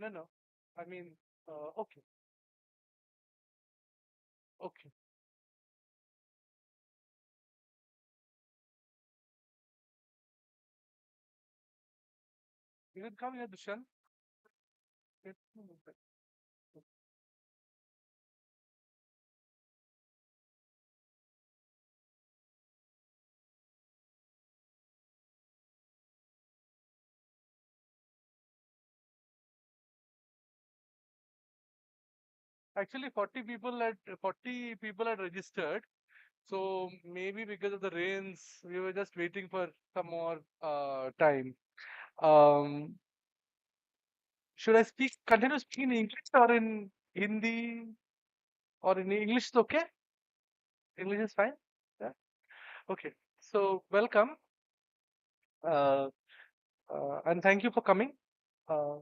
No, no. I mean, okay, okay. You can come here, Dushan. Yes. Actually, 40 people had registered. So maybe because of the rains, we were just waiting for some more time. Um, should I continue speaking in English or in Hindi or in English? Is okay. English is fine. Yeah. Okay. So welcome, uh, and thank you for coming, uh,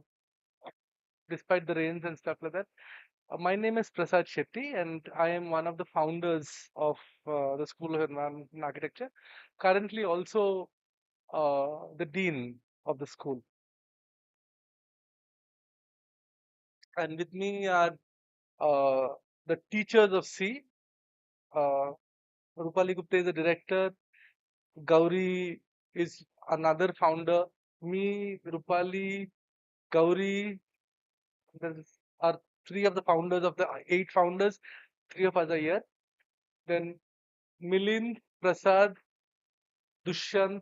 despite the rains and stuff like that. My name is Prasad Shetty, and I am one of the founders of the School of Environment and Architecture. Currently, also the dean of the school, and with me are uh, the teachers of C. Uh, Rupali Gupta is the director. Gauri is another founder. Me, Rupali, Gauri, there are three of the founders of the eight founders. Three of us are here. Then Milind, Prasad, Dushyant,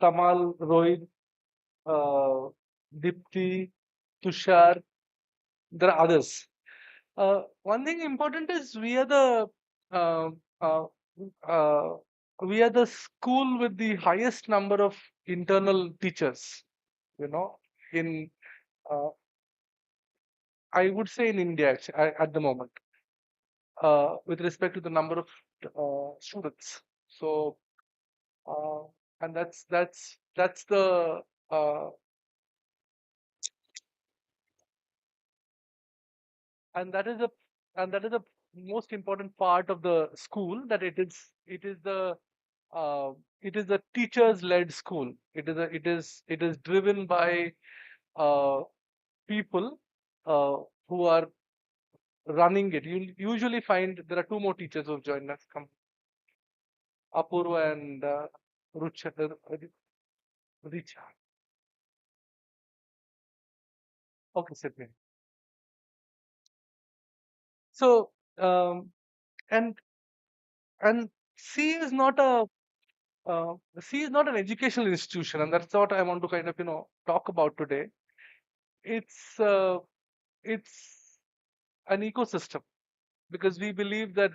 Tamal, Rohit, uh, Dipti, Tushar. There are others. One thing important is uh, uh, uh, we are the school with the highest number of internal teachers. You know, in I would say in India at the moment, with respect to the number of students. So, uh, and that's the uh, and that is a and that is the most important part of the school, that uh, it is a teachers led school. It is driven by uh, people uh, who are running it. You usually find there are two more teachers who have joined us, come Apurva and Richa. Okay, Sydney. So um, and and C is not a C is not an educational institution, and that's what I want to kind of talk about today. It's uh, it's an ecosystem, because we believe that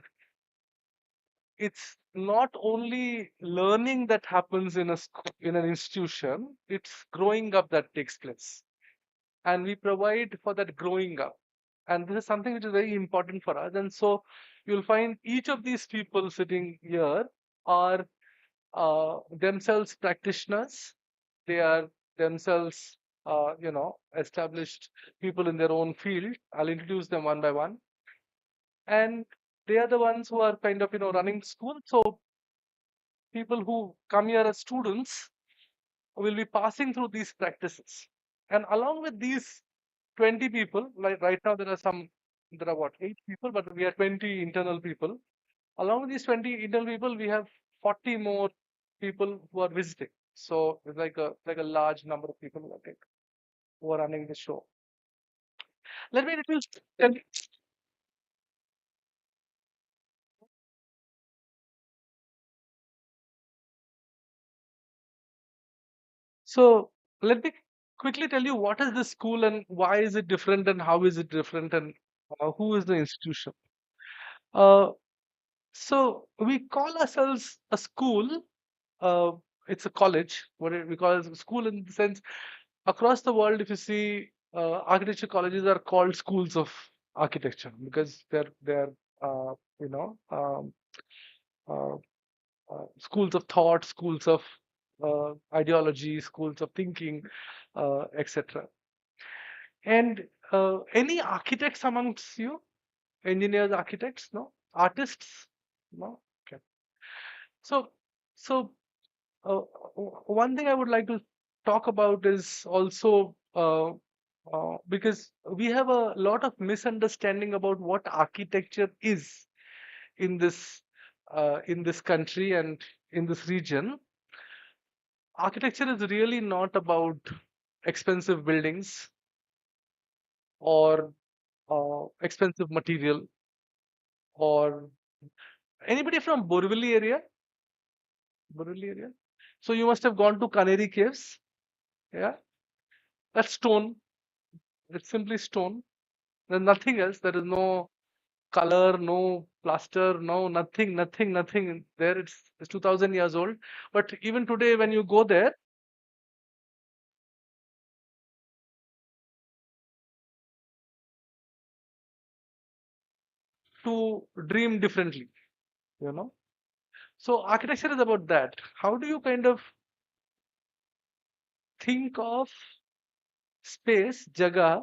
it's not only learning that happens in an institution; it's growing up that takes place, and we provide for that growing up. And this is something which is very important for us. And so you'll find each of these people sitting here are themselves practitioners. They are themselves, established people in their own field. I'll introduce them one by one, and they are the ones who are kind of running the school. So people who come here as students will be passing through these practices, and along with these 20 people, like right now there are what, 8 people, but we are 20 internal people. Along with these 20 internal people, we have 40 more people who are visiting. So it's like a large number of people who are running the show. Let me introduce. tell- So let me quickly tell you what is this school and why is it different and how is it different, and who is the institution. Uh, so we call ourselves a school. Uh, it's a college. We call it a school in the sense, across the world, if you see, architecture colleges are called schools of architecture, because they're you know uh, schools of thought, schools of ideology, schools of thinking, etc. And any architects amongst you, engineers, architects, no, artists, no. Okay. So so one thing I would like to talk about is also. because we have a lot of misunderstanding about what architecture is in this country and in this region. Architecture is really not about expensive buildings or expensive material. Or anybody from Borivali area? Borivali area. So you must have gone to Canary Caves. Yeah, that's stone. It's simply stone. There's nothing else. There is no color, no plaster, no nothing, nothing there. It's 2000 years old. But even today, when you go there, to dream differently, you know. So architecture is about that. How do you kind of think of space, jaga,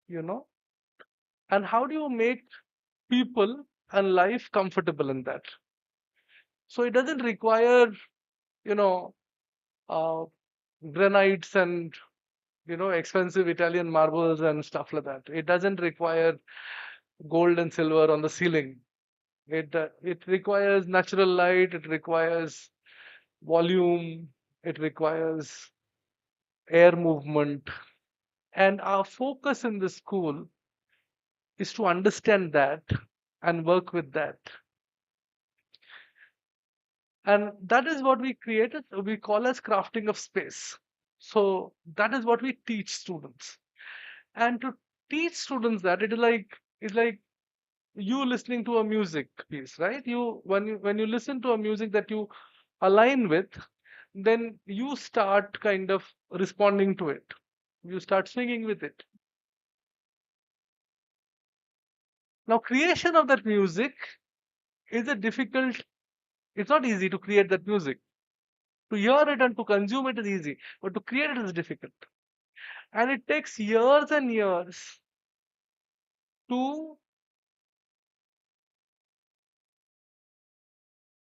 you know, and how do you make people and life comfortable in that? So it doesn't require, you know, uh, granites and expensive Italian marbles and stuff like that. It doesn't require gold and silver on the ceiling. It requires natural light. It requires volume. It requires air movement. And our focus in the school is to understand that and work with that. And that is what we created, we call as crafting of space. So that is what we teach students. And to teach students that, it's like you listening to a music piece, right? When you listen to a music that you align with, then you start kind of responding to it. You start singing with it. Now, creation of that music is a difficult, it's not easy to create that music. To hear it and to consume it is easy, but to create it is difficult. And it takes years and years to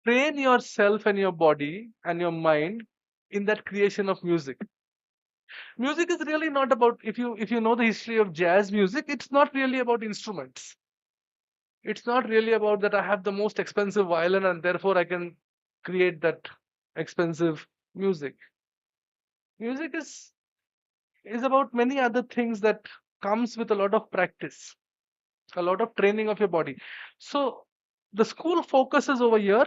train yourself and your body and your mind in that creation of music. Music is really not about, if you know the history of jazz music, it's not really about instruments. It's not really about that I have the most expensive violin and therefore I can create that expensive music. Music is about many other things that comes with a lot of practice, a lot of training of your body. So the school focuses over here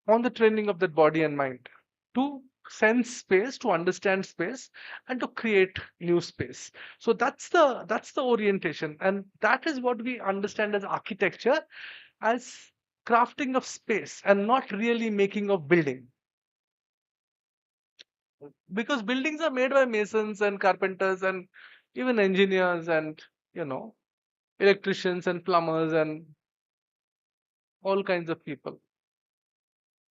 on the training of that body and mind to sense space, to understand space, and to create new space. So that's the orientation, and that is what we understand as architecture, as crafting of space and not really making of building, because buildings are made by masons and carpenters and even engineers and you know electricians and plumbers and all kinds of people.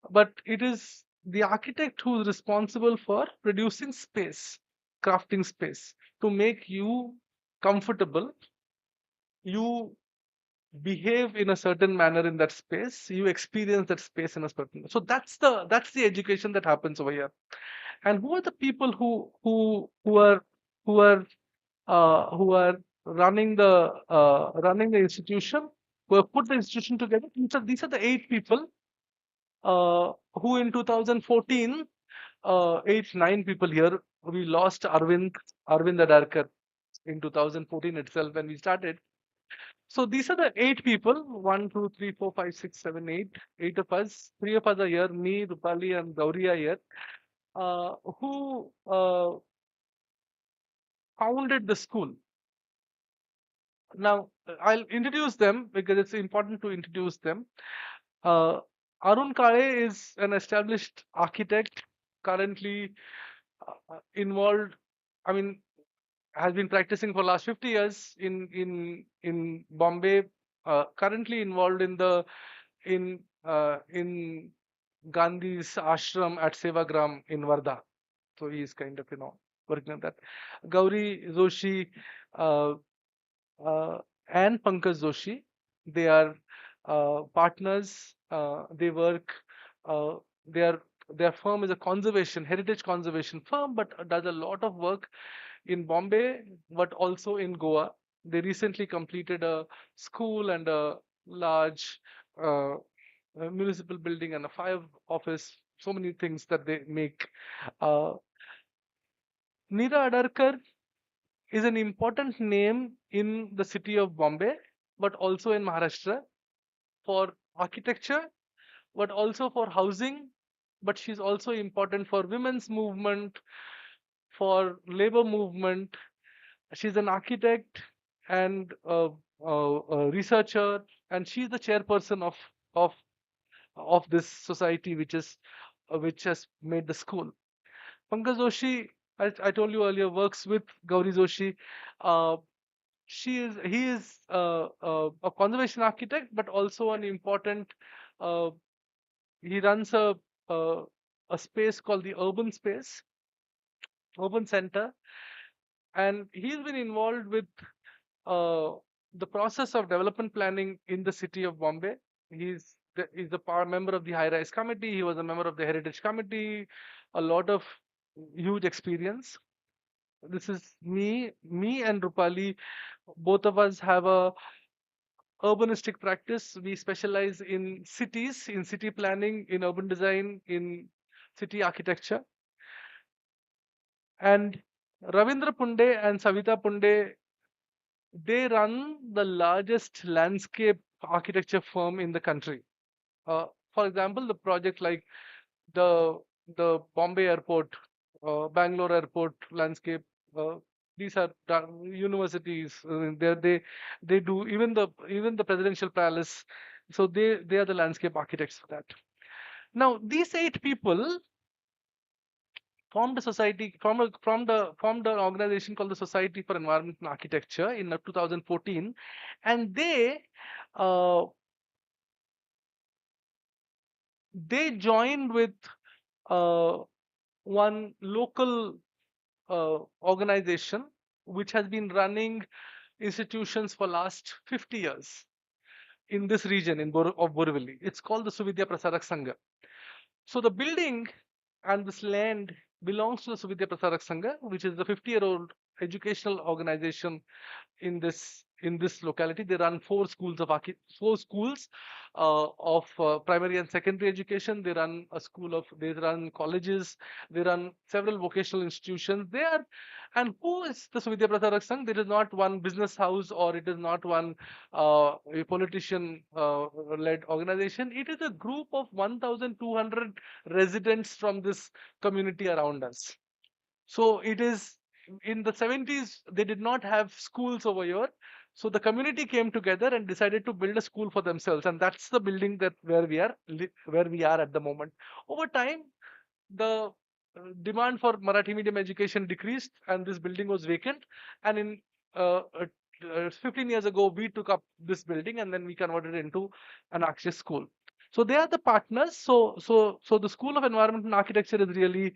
But it is the architect who is responsible for producing space, crafting space to make you comfortable. You behave in a certain manner in that space. You experience that space in a certain. So that's the education that happens over here. And who are the people who are running the institution, who have put the institution together? These are the 8 people who in 2014, 8 9 people here. We lost Arvind Adarkar in 2014 itself when we started. So these are the 8 people. One, two, three, four, five, six, seven, eight. 8 of us. 3 of us are here. Me, Rupali, and Gauri are here. Who founded the school. Now, I'll introduce them because it's important to introduce them. Uh, Arun Kale is an established architect, currently involved. I mean, has been practicing for last 50 years in Bombay. Currently involved in Gandhi's ashram at Sevagram in Varda. So he's kind of working on that. Gauri Joshi uh, uh, and Pankaj Joshi, they are partners. They work. They are their firm is a heritage conservation firm, but does a lot of work in Bombay, but also in Goa. They recently completed a school and a large uh, municipal building and a fire office. So many things that they make. Uh, Neera Adarkar is an important name in the city of Bombay, but also in Maharashtra for architecture, but also for housing. But she's also important for women's movement, for labor movement. She's an architect and a researcher, and she's the chairperson of of this society, which has made the school. Pankaj Joshi, I told you earlier, works with Gauri Joshi. Uh, he is a conservation architect, but also an important. Uh, he runs a a space called the Urban Center, and he's been involved with uh, the process of development planning in the city of Bombay. He's a member of the High Rise Committee. He was a member of the Heritage Committee. A lot of huge experience. This is me and Rupali. Both of us have a urbanistic practice. We specialize in cities, in city planning, in urban design, in city architecture. And Ravindra Punde and Savita Punde, they run the largest landscape architecture firm in the country. For example, the project like the Bombay Airport, Bangalore Airport landscape. Uh, these are universities. They do even the presidential palace. So they are the landscape architects for that. Now these 8 people formed a society formed an organization called the Society for Environment and Architecture in 2014, and uh, they joined with uh, one local organization which has been running institutions for last 50 years in this region of Borivali. It's called the Suvidya Prasarak Sangha. So the building and this land belongs to the Suvidya Prasarak Sangha, which is the 50-year-old educational organization in this locality. They run four schools of primary and secondary education. They run colleges. They run several vocational institutions. And who is the Suvidya Prasarak Sangh? There is not one business house, or it is not one a politician led organization. It is a group of 1,200 residents from this community around us. So it is in the 70s, they did not have schools over here. So the community came together and decided to build a school for themselves. And that's the building that where we are at the moment. Over time, the demand for Marathi medium education decreased and this building was vacant. And in 15 years ago, we took up this building and then we converted it into an architecture school. So they are the partners. So the School of Environment and Architecture is really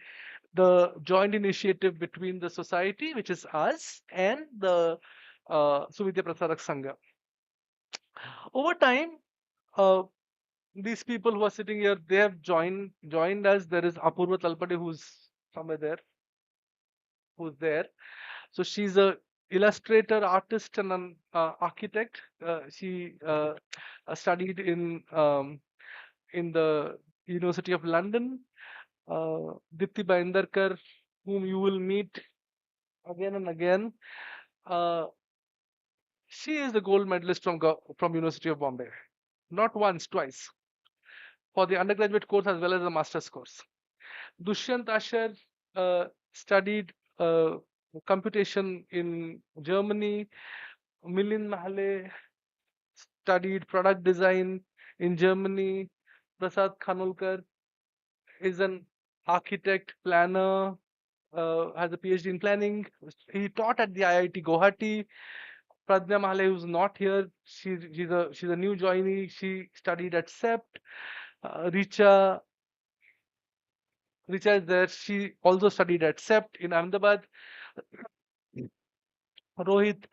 the joint initiative between the society, which is us, and the Suvidya Prasarak Sangha. Over time, uh, these people who are sitting here, they have joined us. There is Apurva Talpade, who's somewhere there, who's there. So she's a illustrator, artist, and an architect. She studied in the University of London. Dipti Baindarkar, whom you will meet again and again. Uh, she is the gold medalist from University of Bombay, not once, twice, for the undergraduate course as well as the master's course. Dushyant Asher studied computation in Germany. Milind Mahle studied product design in Germany. Prasad Khanolkar is an architect, planner, has a PhD in planning. He taught at the IIT Guwahati. Pradnya Mahle, who's not here, she's a new joinee. She studied at CEPT. Richa is there. She also studied at CEPT in Ahmedabad. Rohit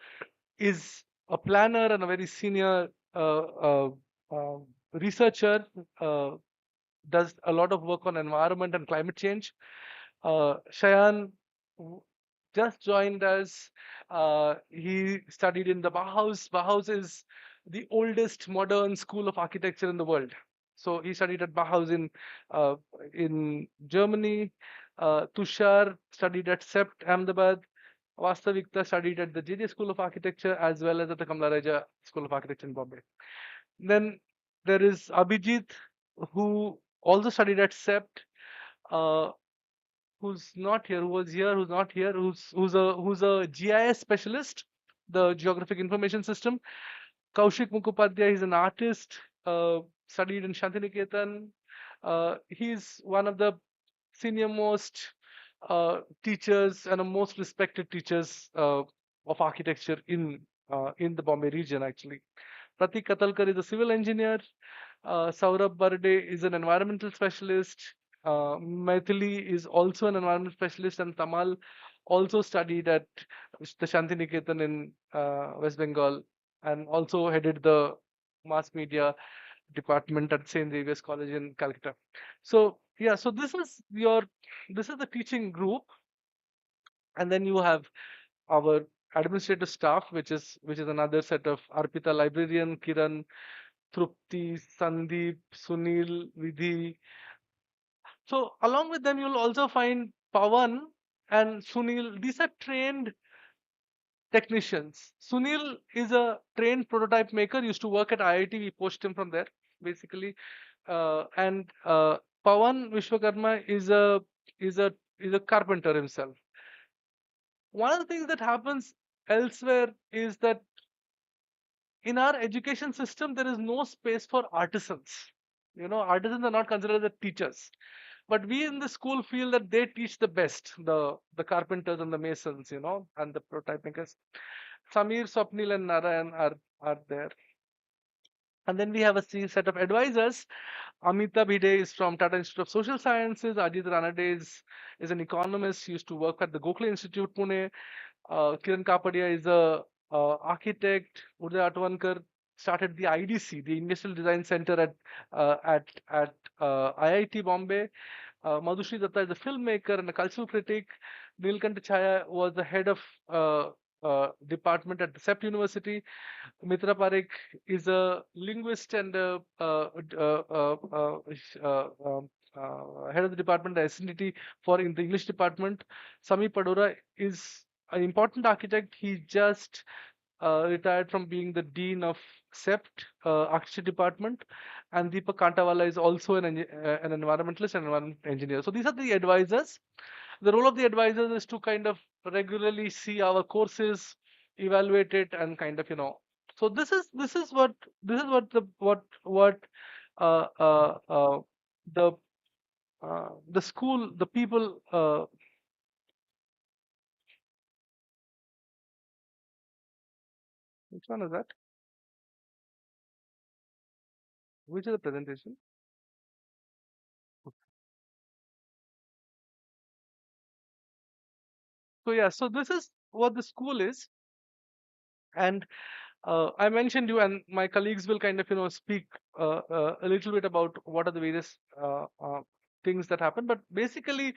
is a planner and a very senior uh, uh, researcher. does a lot of work on environment and climate change. Shayan just joined us. He studied in the Bauhaus. Bauhaus is the oldest modern school of architecture in the world. So he studied at Bauhaus uh, in Germany. Tushar studied at SEPT Ahmedabad. Vastavikta studied at the JJ School of Architecture as well as at the Kamla School of Architecture in Bombay. Then there is Abhijit, who also studied at SEPT, uh, who's not here, who was here, who's not here, who's a GIS specialist, the Geographic Information System. Kaushik Mukhopadhyay, he's an artist, studied in Shantiniketan. He's one of the senior most teachers and the most respected teachers of architecture in the Bombay region, actually. Pratik Katalkar is a civil engineer. Saurabh Barde is an environmental specialist. Maithili is also an environmental specialist, and Tamal also studied at the Shantiniketan in West Bengal and also headed the mass media department at St. Xavier's College in Calcutta. So yeah, so this is the teaching group, and then you have our administrative staff, which is another set of Arpita librarian, Kiran, Trupti, Sandeep, Sunil, Vidhi. So along with them, you'll also find Pawan and Sunil. These are trained technicians. Sunil is a trained prototype maker, used to work at IIT. We poached him from there, basically. And Pawan Vishwakarma is a carpenter himself. One of the things that happens elsewhere is that in our education system, there is no space for artisans. Artisans are not considered as teachers. But we in the school feel that they teach the best, the carpenters and the masons, and the prototype makers. Samir, Swapnil, and Narayan are there. And then we have a set of advisors. Amita Bhide is from Tata Institute of Social Sciences. Ajit Ranade is an economist. He used to work at the Gokhale Institute, Pune. Kiran Kapadia is a architect. Uday Atwankar started the IDC, the Industrial Design Center at IIT Bombay. Madhushri Datta is a filmmaker and a cultural critic. Nilkanta Chaya was the head of department at the SEPT University. Mitra Parekh is a linguist and head of the department at SNDT for in the English department. Sami Padora is an important architect. He just retired from being the dean of SEPT architecture department, and Deepak Kantawala is also an environmentalist and environment engineer. So these are the advisors. The role of the advisors is to kind of regularly see our courses, evaluate it, and kind of So this is what uh, uh, uh, the the school, the people. Which one is that? Which is the presentation? So yeah, so this is what the school is, and I mentioned you, and my colleagues will kind of speak a little bit about what are the various things that happen. But basically,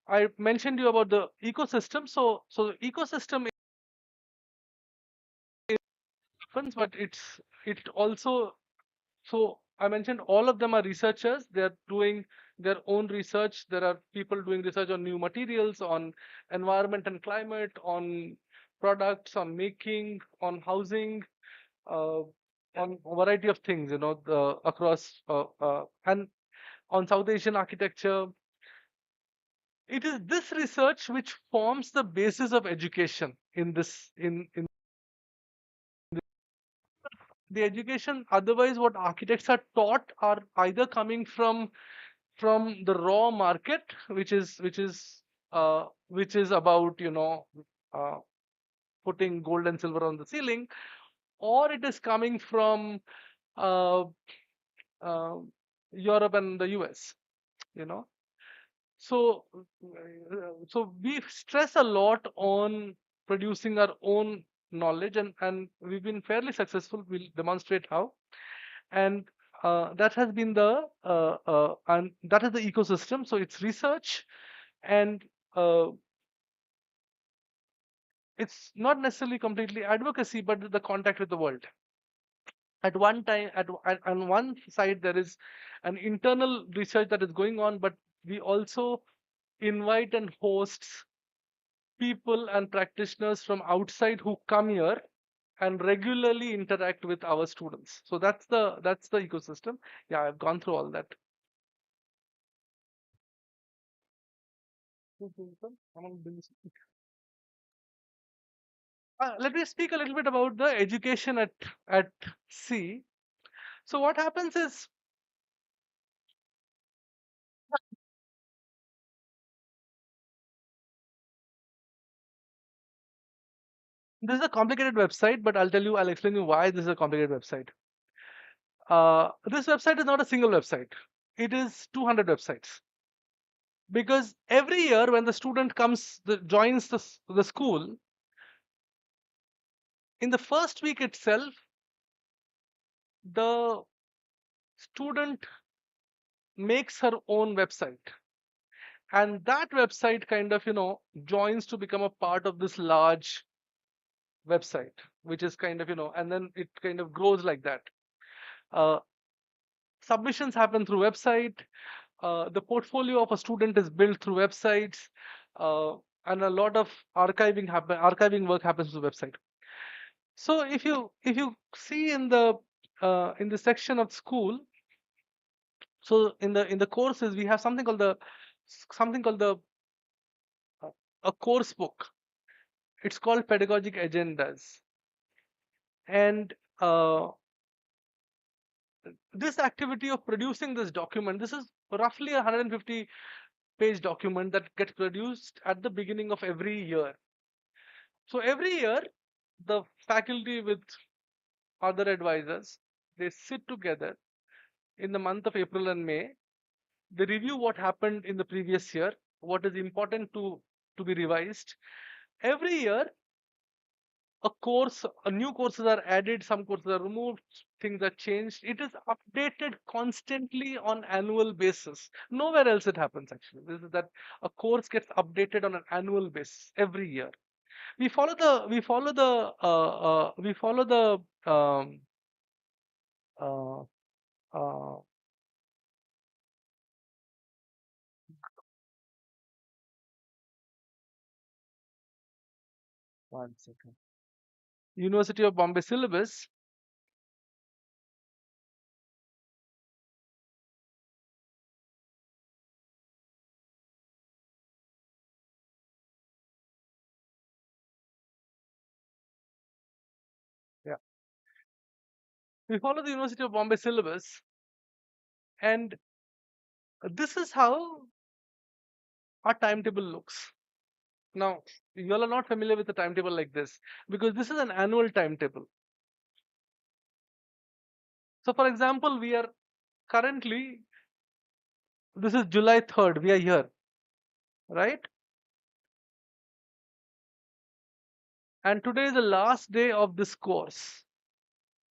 I mentioned you about the ecosystem. So the ecosystem happens, but it also so I mentioned all of them are researchers. They're doing their own research. There are people doing research on new materials, on environment and climate, on products, on making, on housing, uh, on a variety of things, across and on South Asian architecture. It is this research which forms the basis of education in this in the education. Otherwise, what architects are taught are either coming from the raw market, which is about uh, putting gold and silver on the ceiling, or it is coming from uh, uh, Europe and the US. You know, so we stress a lot on producing our own knowledge, and we've been fairly successful. We'll demonstrate how. And that has been and that is the ecosystem. So it's research, and uh, it's not necessarily completely advocacy, but the contact with the world. At one time, on one side, there is an internal research that is going on, but we also invite and host people and practitioners from outside who come here and regularly interact with our students. So that's the ecosystem. Yeah, I've gone through all that. Let me speak a little bit about the education at sea. So what happens is, this is a complicated website, but I'll explain you why this is a complicated website. This website is not a single website. It is 200 websites, because every year when the student joins the school, in the first week itself, the student makes her own website, and that website kind of joins to become a part of this large website, which is kind of and then it kind of grows like that. uh, Submissions happen through website. The portfolio of a student is built through websites, uh, and a lot of archiving work happens through website. So if you see in the section of school, so in the courses, we have something called the uh, a course book. It's called pedagogic agendas, and this activity of producing this document, this is roughly a 150-page document that gets produced at the beginning of every year. So every year, the faculty with other advisors, they sit together in the month of April and May. They review what happened in the previous year, what is important to be revised. Every year, new courses are added, some courses are removed, things are changed. It is updated constantly on annual basis. Nowhere else it happens actually. This is that a course gets updated on an annual basis every year. We follow the uh, uh, one second. University of Bombay syllabus. Yeah, we follow the University of Bombay syllabus, and this is how our timetable looks. Now, you all are not familiar with a timetable like this, because this is an annual timetable. So, for example, we are currently, this is July 3rd, we are here, right? And today is the last day of this course,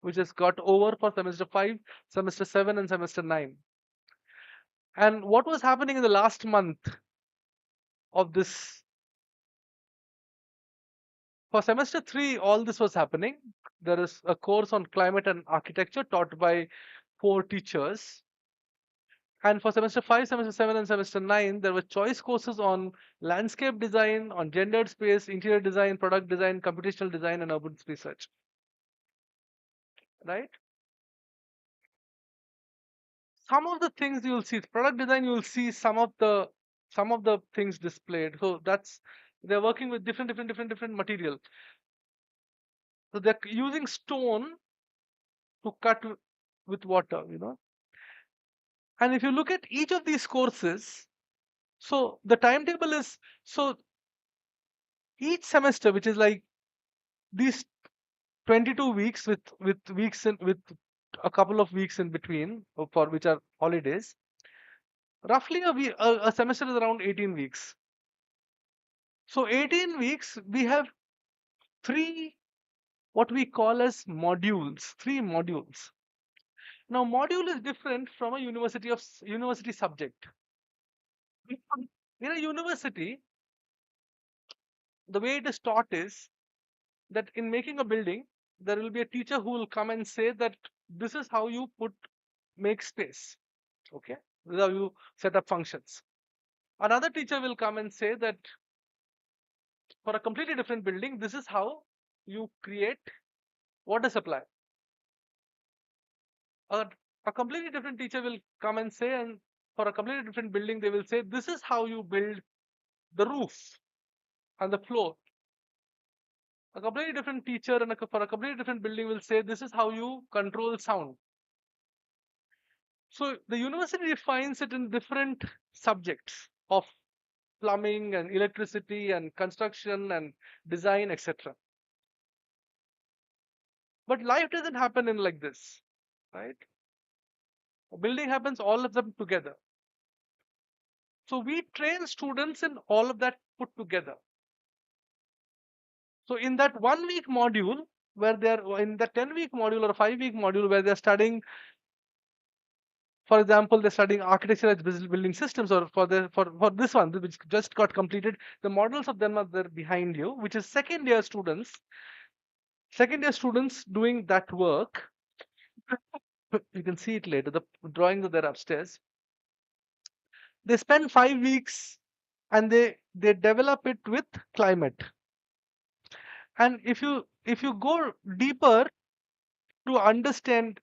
which has got over for semester 5, semester 7, and semester 9. And what was happening in the last month of this? For semester 3, all this was happening. There is a course on climate and architecture taught by 4 teachers. And for semester 5, semester 7, and semester 9, there were choice courses on landscape design, on gendered space, interior design, product design, computational design, and urban research. Right? Some of the things you'll see, product design, you'll see some of the things displayed. So they're working with different material. So they're using stone to cut with water. And if you look at each of these courses, so the timetable is, so each semester, which is like these 22 weeks with a couple of weeks in between, for which are holidays. Roughly a semester is around 18 weeks. So 18 weeks, we have three, what we call as modules, three modules. Now, module is different from a university subject. In a university, the way it is taught is that in making a building, there will be a teacher who will come and say that this is how you make space. Okay, this is how you set up functions. Another teacher will come and say that for a completely different building, this is how you create water supply. A, a completely different teacher will come and say, and for a completely different building, they will say, this is how you build the roof and the floor. A completely different teacher and for a completely different building will say, this is how you control sound. So the university defines it in different subjects of plumbing and electricity and construction and design, etc. But life doesn't happen in like this, right? Building happens all of them together. So we train students in all of that put together. So in that 1 week module, where they're in the 10-week module or a 5-week module where they're studying, for example, they're studying architecture as building systems, or for this one, which just got completed, the models of them are there behind you, which is second year students doing that work. You can see it later. The drawings are there upstairs. They spend 5 weeks and they develop it with climate. And if you go deeper to understand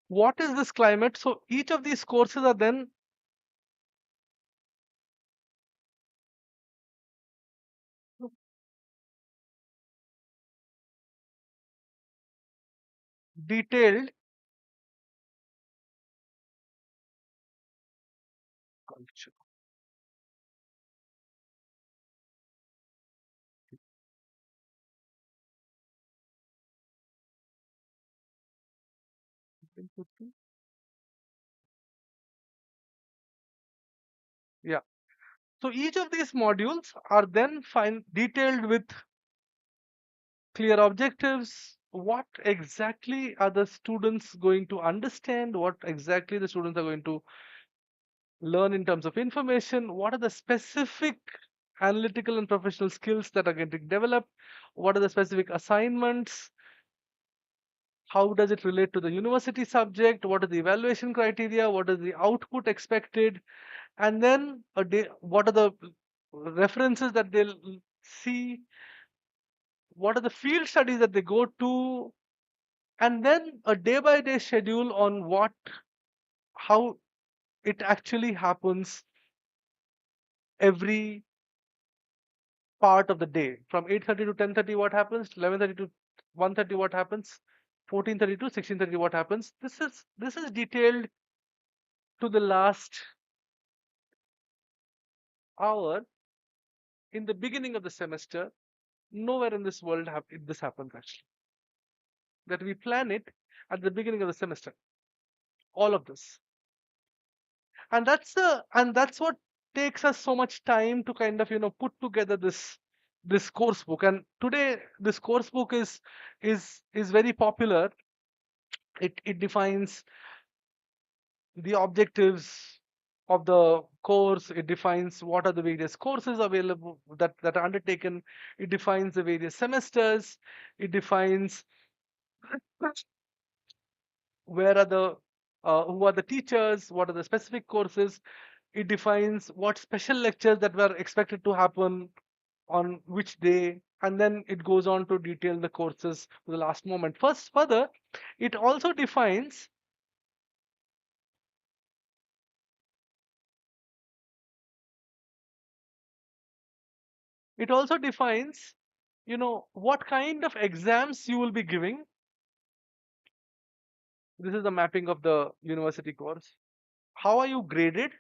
what is this climate, so each of these courses are then detailed culture. Yeah. So each of these modules are then detailed with clear objectives. What exactly are the students going to understand? What exactly the students are going to learn in terms of information? What are the specific analytical and professional skills that are getting developed? What are the specific assignments? How does it relate to the university subject? What are the evaluation criteria? What is the output expected? And then what are the references that they'll see? What are the field studies that they go to? And then a day by day schedule on how it actually happens every part of the day. From 8:30 to 10:30 what happens, 11:30 to 1:30 what happens, 14:30 to 16:30 what happens. This is detailed to the last hour in the beginning of the semester. Nowhere in this world this happens actually. That we plan it at the beginning of the semester. All of this. And that's what takes us so much time to kind of put together this course book. And today this course book is very popular. It defines the objectives of the course. It defines what are the various courses available that are undertaken. It defines the various semesters. It defines where are the who are the teachers, what are the specific courses. It defines what special lectures that were expected to happen on which day, and then it goes on to detail the courses to the last moment. Further, it also defines it also defines what kind of exams you will be giving. This is the mapping of the university course. How are you graded?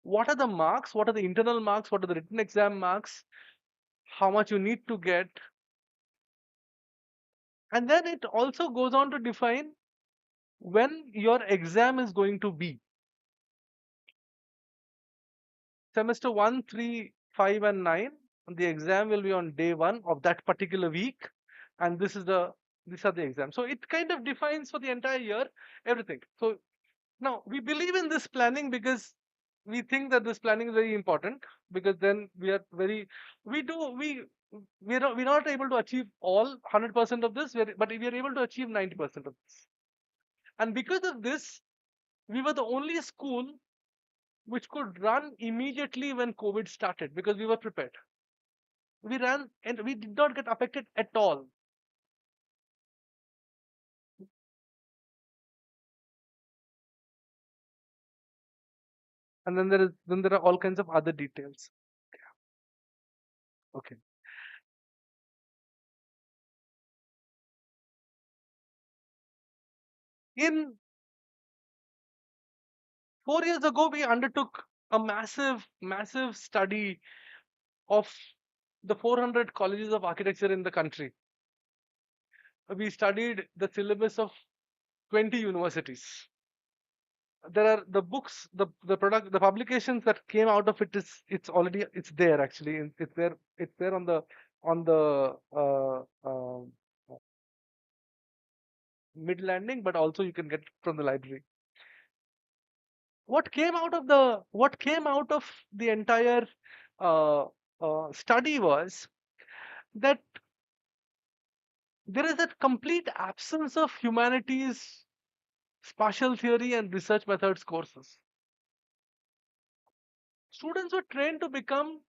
What are the marks? What are the internal marks? What are the written exam marks? How much you need to get? And then it also goes on to define when your exam is going to be. Semester 1, 3, 5, and 9, the exam will be on day 1 of that particular week. And this is the These are the exams. So it kind of defines for the entire year everything. So now we believe in this planning because we think that this planning is very important, because then we are very we do we're not able to achieve all 100% of this, but we are able to achieve 90% of this. And because of this, we were the only school which could run immediately when COVID started, because we were prepared. We ran and we did not get affected at all. And then there are all kinds of other details. Okay. In 4 years ago, we undertook a massive study of the 400 colleges of architecture in the country. We studied the syllabus of 20 universities. There are the books, the publications that came out of it is it's there actually. It's there on the mid landing, but also you can get it from the library. What came out of the entire uh, study was that there is a complete absence of humanities, spatial theory, and research methods courses. Students were trained to become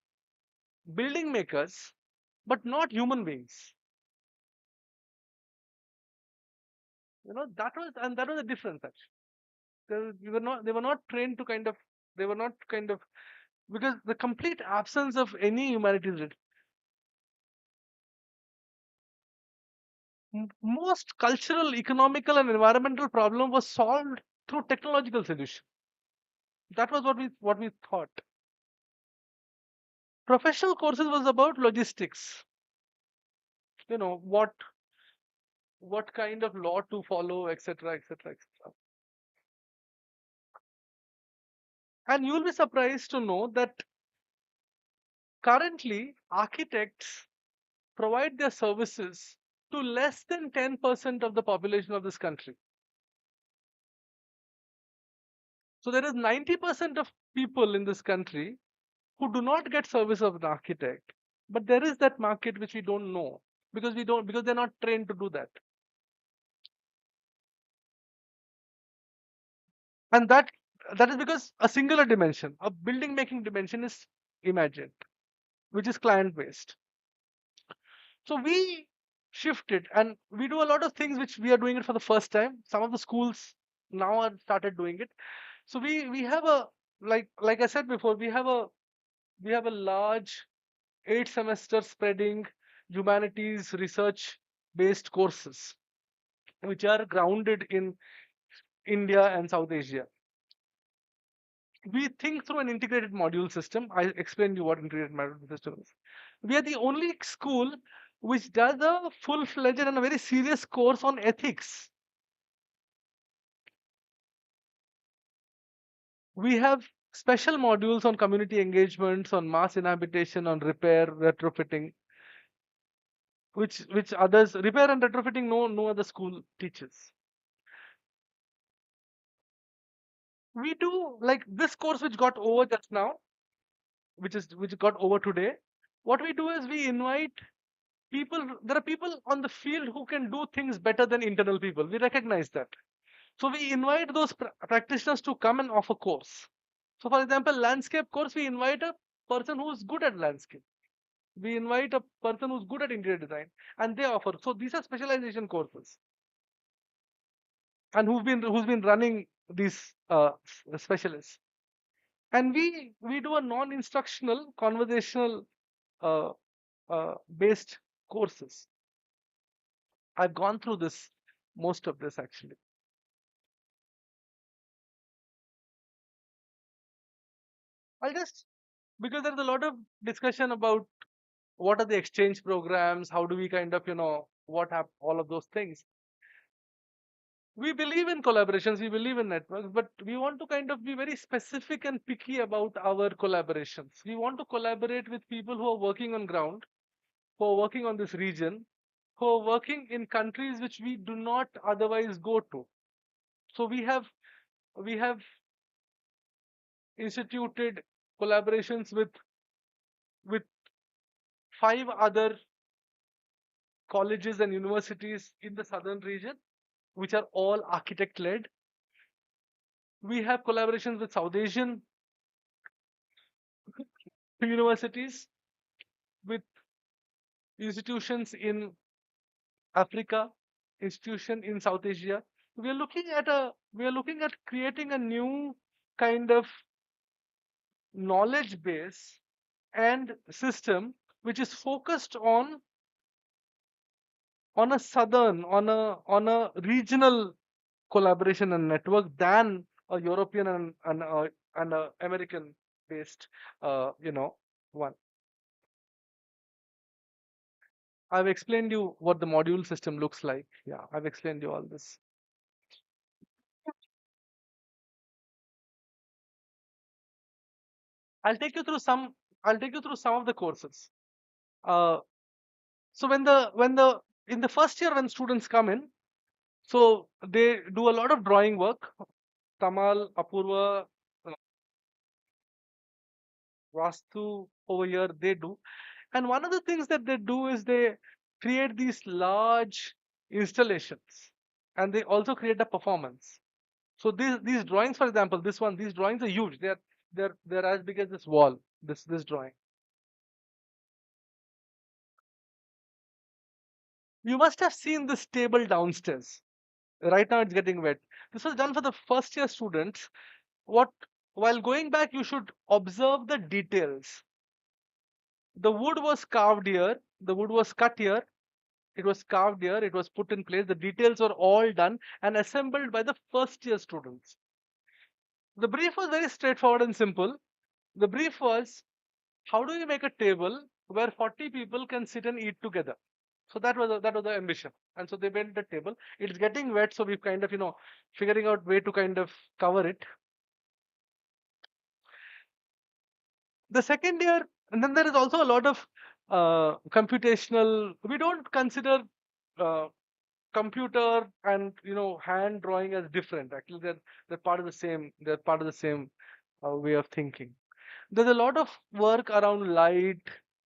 building makers, but not human beings. That was the difference actually. They were not trained to kind of they were not kind of because the complete absence of any humanities. Most cultural, economical, and environmental problem was solved through technological solution. That was what we thought. Professional courses was about logistics. What kind of law to follow, etc., etc., etc. And you will be surprised to know that currently architects provide their services to less than 10% of the population of this country. So there is 90% of people in this country who do not get service of an architect, but there is that market which we don't know, because they're not trained to do that. And that is because a singular dimension, a building making dimension, is imagined, which is client based. So we shifted, and we do a lot of things which we are doing it for the first time. Some of the schools now are started doing it. So we have a like I said before, we have a large 8 semester spreading humanities research based courses which are grounded in India and South Asia. We think through an integrated module system. I explained you what integrated module system is. We are the only school which does a full-fledged and a very serious course on ethics. We have special modules on community engagements, on mass inhabitation, on repair, retrofitting, which others repair and retrofitting no other school teaches. We do like this course which got over just now, which got over today. What we do is we invite people. There are people on the field who can do things better than internal people. We recognize that. So we invite those practitioners to come and offer course. So for example, landscape course, we invite a person who is good at landscape. We invite a person who's good at interior design, and they offer. So these are specialization courses, and who's been running these specialists. And we do a non-instructional, conversational uh, based courses. I've gone through this, most of this actually. I'll just because there's a lot of discussion about what are the exchange programs, how do we kind of what have all of those things. We believe in collaborations, we believe in networks, but we want to kind of be very specific and picky about our collaborations. We want to collaborate with people who are working on ground, who are working on this region, who are working in countries which we do not otherwise go to. So we have instituted collaborations with 5 other colleges and universities in the southern region, which are all architect led. We have collaborations with South Asian universities, with institutions in Africa, institution in South Asia. We are looking at creating a new kind of knowledge base and system which is focused on a southern on a regional collaboration and network than a European and a American based one. I've explained you what the module system looks like. Yeah, I've explained you all this. I'll take you through some. I'll take you through some of the courses. Uh, so when the in the first year when students come in, so they do a lot of drawing work. Tamal, Apurva, uh, Vastu over here they do, and one of the things that they do is they create these large installations, and they also create a performance. So these drawings, for example, these drawings are huge. They're as big as this wall. This drawing. You must have seen this table downstairs. Right now it's getting wet. This was done for the first year students. What While going back, you should observe the details. The wood was carved here. The wood was cut here. It was carved here. It was put in place. The details were all done and assembled by the first year students. The brief was very straightforward and simple. The brief was, how do you make a table where 40 people can sit and eat together? So that was the ambition. And so they built the table. It's getting wet, so we've kind of figuring out way to kind of cover it. The second year, and then there is also a lot of computational. We don't consider uh, computer and hand drawing as different. Actually, they're part of the same. They're part of the same way of thinking. There's a lot of work around light,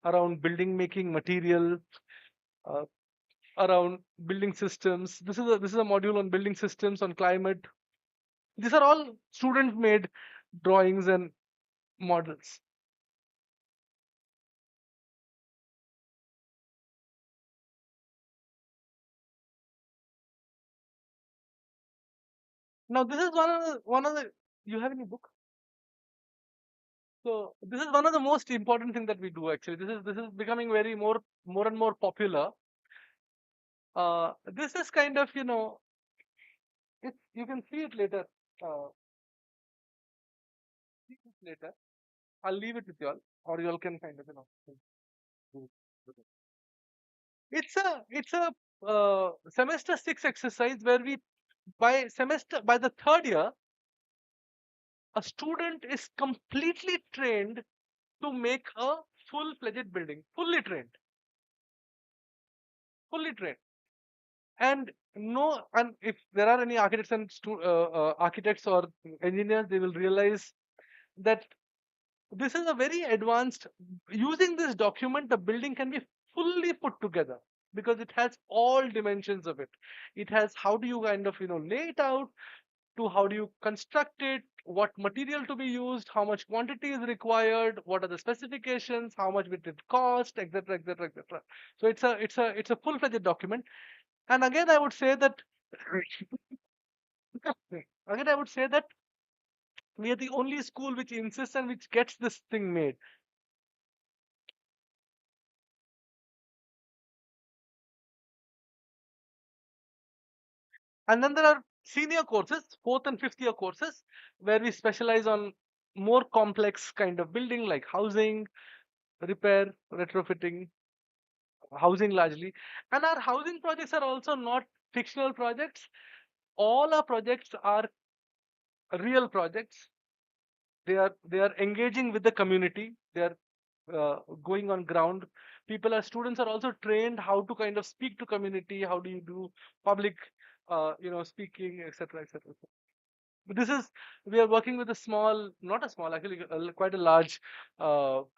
around building making material, uh, around building systems. This is a module on building systems, on climate. These are all student made drawings and models. Now this is one of the you have any book? So this is one of the most important thing that we do actually. This is becoming very more and more popular. This is kind of you can see it later. See it later. I'll leave it with y'all, or y'all can kind of do it. It's a semester 6 exercise where we by the third year a student is completely trained to make a full-fledged building, fully trained. And if there are any architects and architects or engineers, they will realize that this is a very advanced. Using this document, the building can be fully put together because it has all dimensions of it. It has how do you kind of lay it out, to how do you construct it, what material to be used, how much quantity is required, what are the specifications, how much will it cost, etc., etc., etc. So it's a full-fledged document. And again, I would say that again I would say that we are the only school which insists and which gets this thing made. And then there are senior courses, fourth and fifth year courses, where we specialize on more complex kind of building like housing, repair, retrofitting, housing largely. And our housing projects are also not fictional projects. All our projects are real projects. They are engaging with the community. They are going on ground. Students are also trained how to kind of speak to community, how do you do public, speaking, etc., etc. But we are working with a small, not a small, actually, quite a large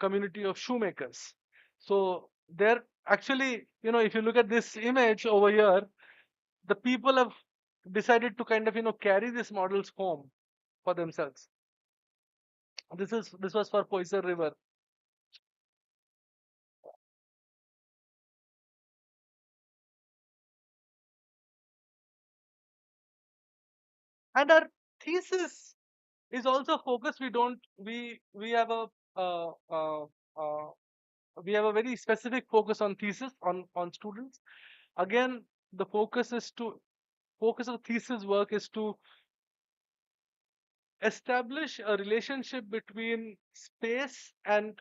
community of shoemakers. So they're actually, if you look at this image over here, the people have decided to kind of, carry these models home for themselves. This was for Poisar River. And our thesis is also focused. We have a uh, uh, uh, we have a very specific focus on thesis on students. Again, the focus of thesis work is to establish a relationship between space and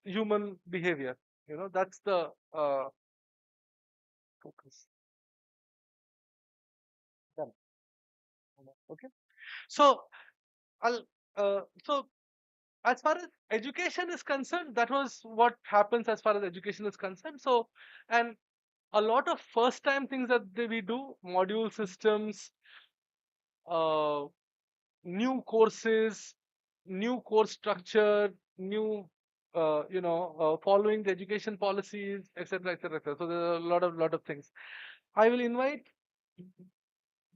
human behavior. That's the focus. Done. Okay. So I'll so as far as education is concerned, that was what happens as far as education is concerned. So, and a lot of first time things that we do, module systems, uh, new courses, new course structure, new following the education policies, etc., etc. So there are a lot of things. I will invite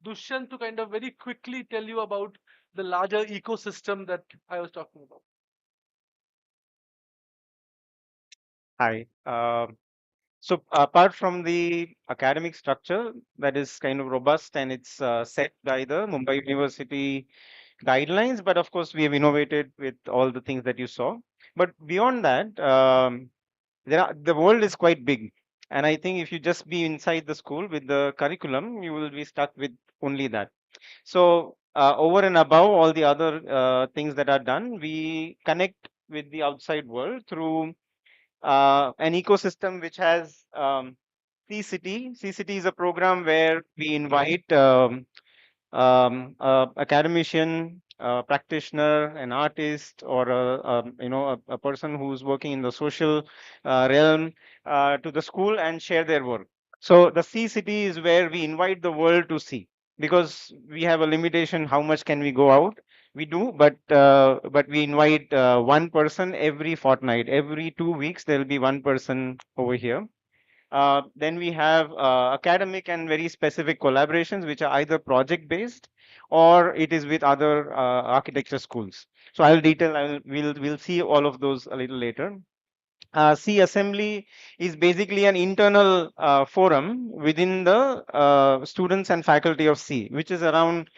Dushyant to kind of very quickly tell you about the larger ecosystem that I was talking about. Hi. So apart from the academic structure that is kind of robust and it's set by the Mumbai University guidelines, but of course we have innovated with all the things that you saw. But beyond that, the world is quite big, and I think if you just be inside the school with the curriculum, you will be stuck with only that. So over and above all the other things that are done, we connect with the outside world through an ecosystem which has C-City. C-City is a program where we invite academician, practitioner, an artist, or a person who's working in the social realm to the school and share their work. So the C-City is where we invite the world to see, because we have a limitation how much can we go out. We do, but we invite one person every fortnight. Every 2 weeks, there will be one person over here. Then we have academic and very specific collaborations, which are either project based or it is with other architecture schools. So we'll see all of those a little later. C assembly is basically an internal forum within the students and faculty of C, which is around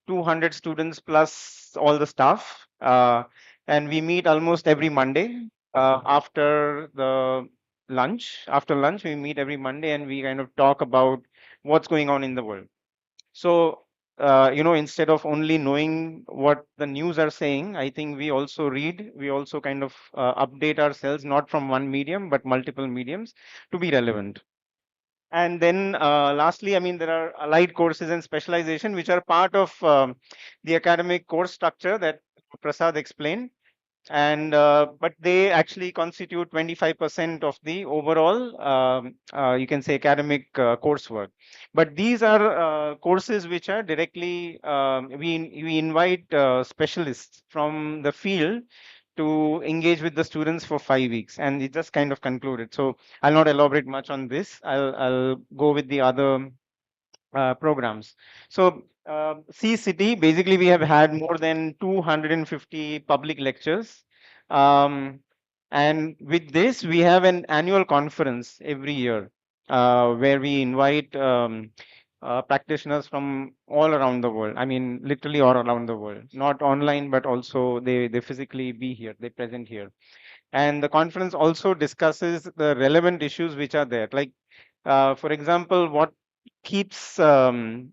200 students plus all the staff. And we meet almost every Monday after the lunch. After lunch, we meet every Monday and we kind of talk about what's going on in the world. So, instead of only knowing what the news are saying, I think we also read, we also kind of update ourselves, not from one medium, but multiple mediums to be relevant. And then lastly, I mean, there are allied courses and specialization, which are part of the academic course structure that Prasad explained, and but they actually constitute 25% of the overall you can say academic coursework. But these are courses which are directly we invite specialists from the field to engage with the students for 5 weeks, and it just kind of concluded. So I'll not elaborate much on this. I'll go with the other programs. So C-City, basically we have had more than 250 public lectures. Um, and with this, we have an annual conference every year where we invite practitioners from all around the world. I mean, literally all around the world, not online, but also they physically be here, they present here. And the conference also discusses the relevant issues which are there. Like, for example, what keeps this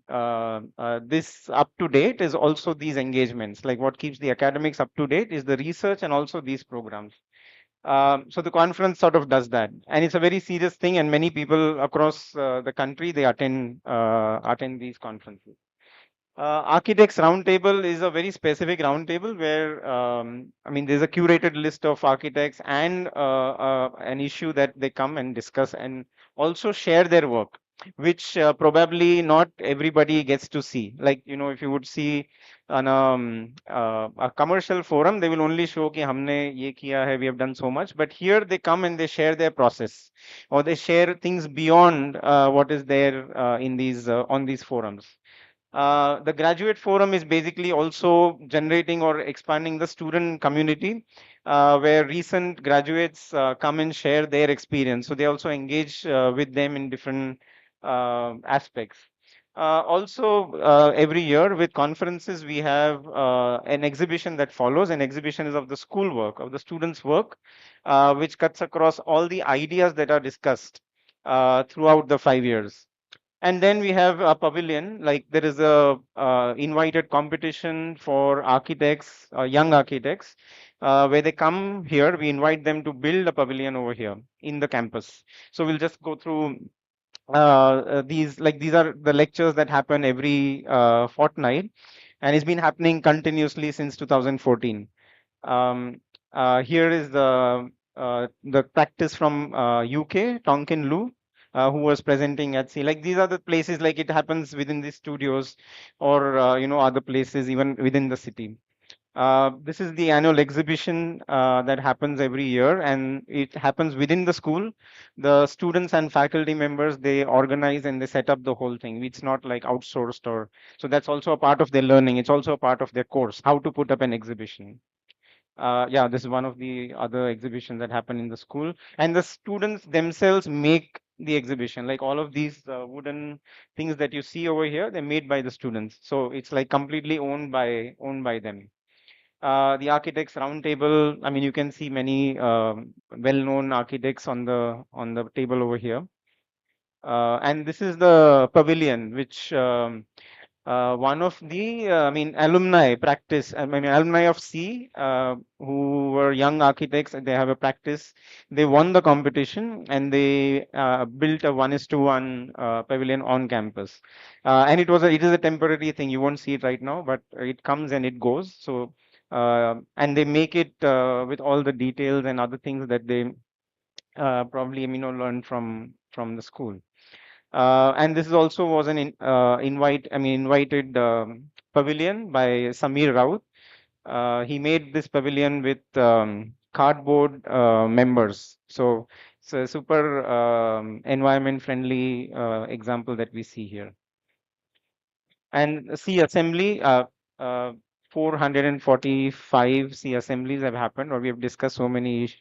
up to date is also these engagements. Like what keeps the academics up to date is the research and also these programs. So the conference sort of does that, and it's a very serious thing. And many people across the country they attend these conferences. Architects Roundtable is a very specific roundtable where, I mean, there's a curated list of architects and an issue that they come and discuss and also share their work, which probably not everybody gets to see. Like, you know, if you would see on a commercial forum, they will only show कि हमने ये किया है, we have done so much. But here they come and they share their process, or they share things beyond what is there in these on these forums. The graduate forum is basically also generating or expanding the student community, where recent graduates come and share their experience. So they also engage with them in different aspects. Also, every year with conferences, we have an exhibition that follows. An exhibition is of the school work, of the students' work, which cuts across all the ideas that are discussed throughout the 5 years. And then we have a pavilion, like there is a invited competition for architects, young architects, where they come here. We invite them to build a pavilion over here in the campus. So we'll just go through these, like these are the lectures that happen every fortnight, and it's been happening continuously since 2014. Um, Here is the practice from UK, Tonkin Lu, who was presenting at sea. Like these are the places, like it happens within the studios, or you know, other places even within the city. This is the annual exhibition that happens every year, and it happens within the school. The students and faculty members, they organize and they set up the whole thing. It's not like outsourced, or so that's also a part of their learning. It's also a part of their course, how to put up an exhibition. Yeah, this is one of the other exhibitions that happen in the school, and the students themselves make the exhibition. Like all of these wooden things that you see over here, they're made by the students. So it's like completely owned by them. The architects roundtable. I mean, you can see many well-known architects on the table over here. And this is the pavilion, which one of the, I mean, alumni practice, I mean, alumni of C, who were young architects, and they have a practice. They won the competition and they built a 1:1 pavilion on campus. And it is a temporary thing. You won't see it right now, but it comes and it goes. So, and they make it with all the details and other things that they probably, you know, learned from the school. And this is also was an invited pavilion by Samir Raut. He made this pavilion with cardboard members. So it's a super environment friendly example that we see here. And C assembly, 445 C assemblies have happened, or we have discussed so many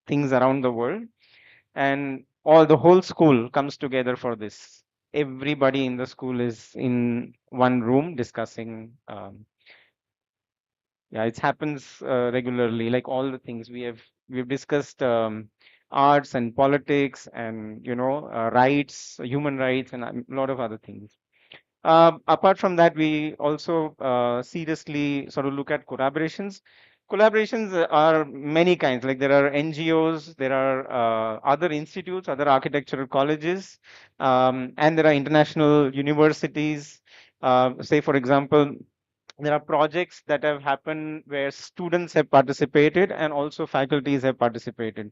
things around the world, and all the whole school comes together for this. Everybody in the school is in one room discussing. Yeah, it happens regularly. Like all the things we've discussed, arts and politics, and you know, rights, human rights, and a lot of other things. Apart from that, we also seriously sort of look at collaborations. Collaborations are many kinds. Like there are NGOs, there are other institutes, other architectural colleges, and there are international universities. Say, for example, there are projects that have happened where students have participated and also faculties have participated.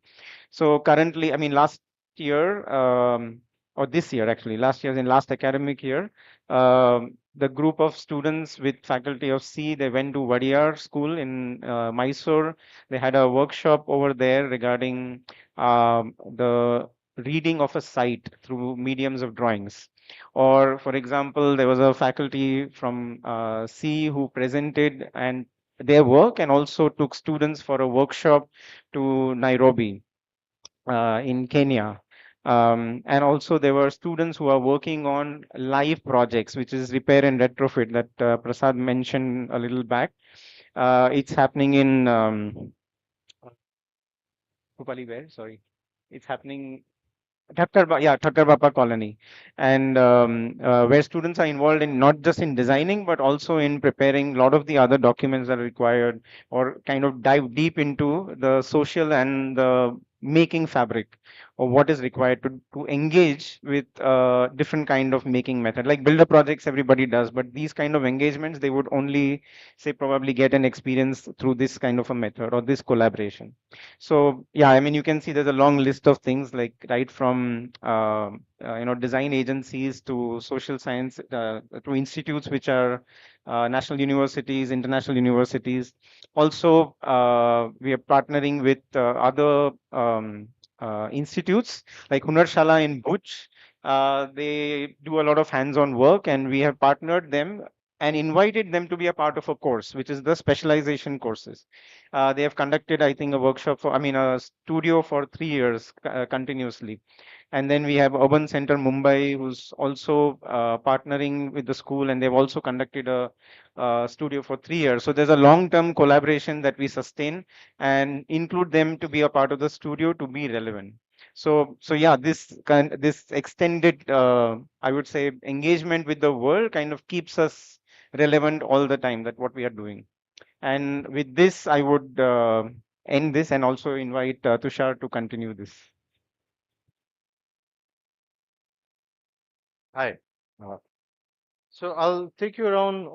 So currently, I mean, last year, or this year actually, last year in last academic year, the group of students with faculty of C, they went to Wadiyar school in Mysore. They had a workshop over there regarding the reading of a site through mediums of drawings. Or, for example, there was a faculty from C who presented and their work and also took students for a workshop to Nairobi in Kenya. And also there were students who are working on live projects, which is repair and retrofit that Prasad mentioned a little back. It's happening in Bhupali where? Sorry. It's happening Thakkar Bapa Colony, and where students are involved in not just in designing but also in preparing a lot of the other documents that are required, or kind of dive deep into the social and the making fabric, or what is required to engage with different kind of making method. Like builder projects everybody does, but these kind of engagements they would only say probably get an experience through this kind of a method or this collaboration. So yeah, I mean, you can see there's a long list of things, like right from design agencies to social science, to institutes which are national universities, international universities. Also, we are partnering with other institutes like Hunarshala in Bhuj. They do a lot of hands-on work, and we have partnered them and invited them to be a part of a course, which is the specialization courses. They have conducted, I think, a workshop for, I mean, a studio for 3 years continuously. And then we have Urban Center Mumbai, who's also partnering with the school, and they've also conducted a studio for 3 years. So there's a long-term collaboration that we sustain and include them to be a part of the studio to be relevant. So yeah, this extended, I would say, engagement with the world kind of keeps us relevant all the time. That what we are doing. And with this, I would end this and also invite Tushar to continue this. Hi. Uh, so I'll take you around.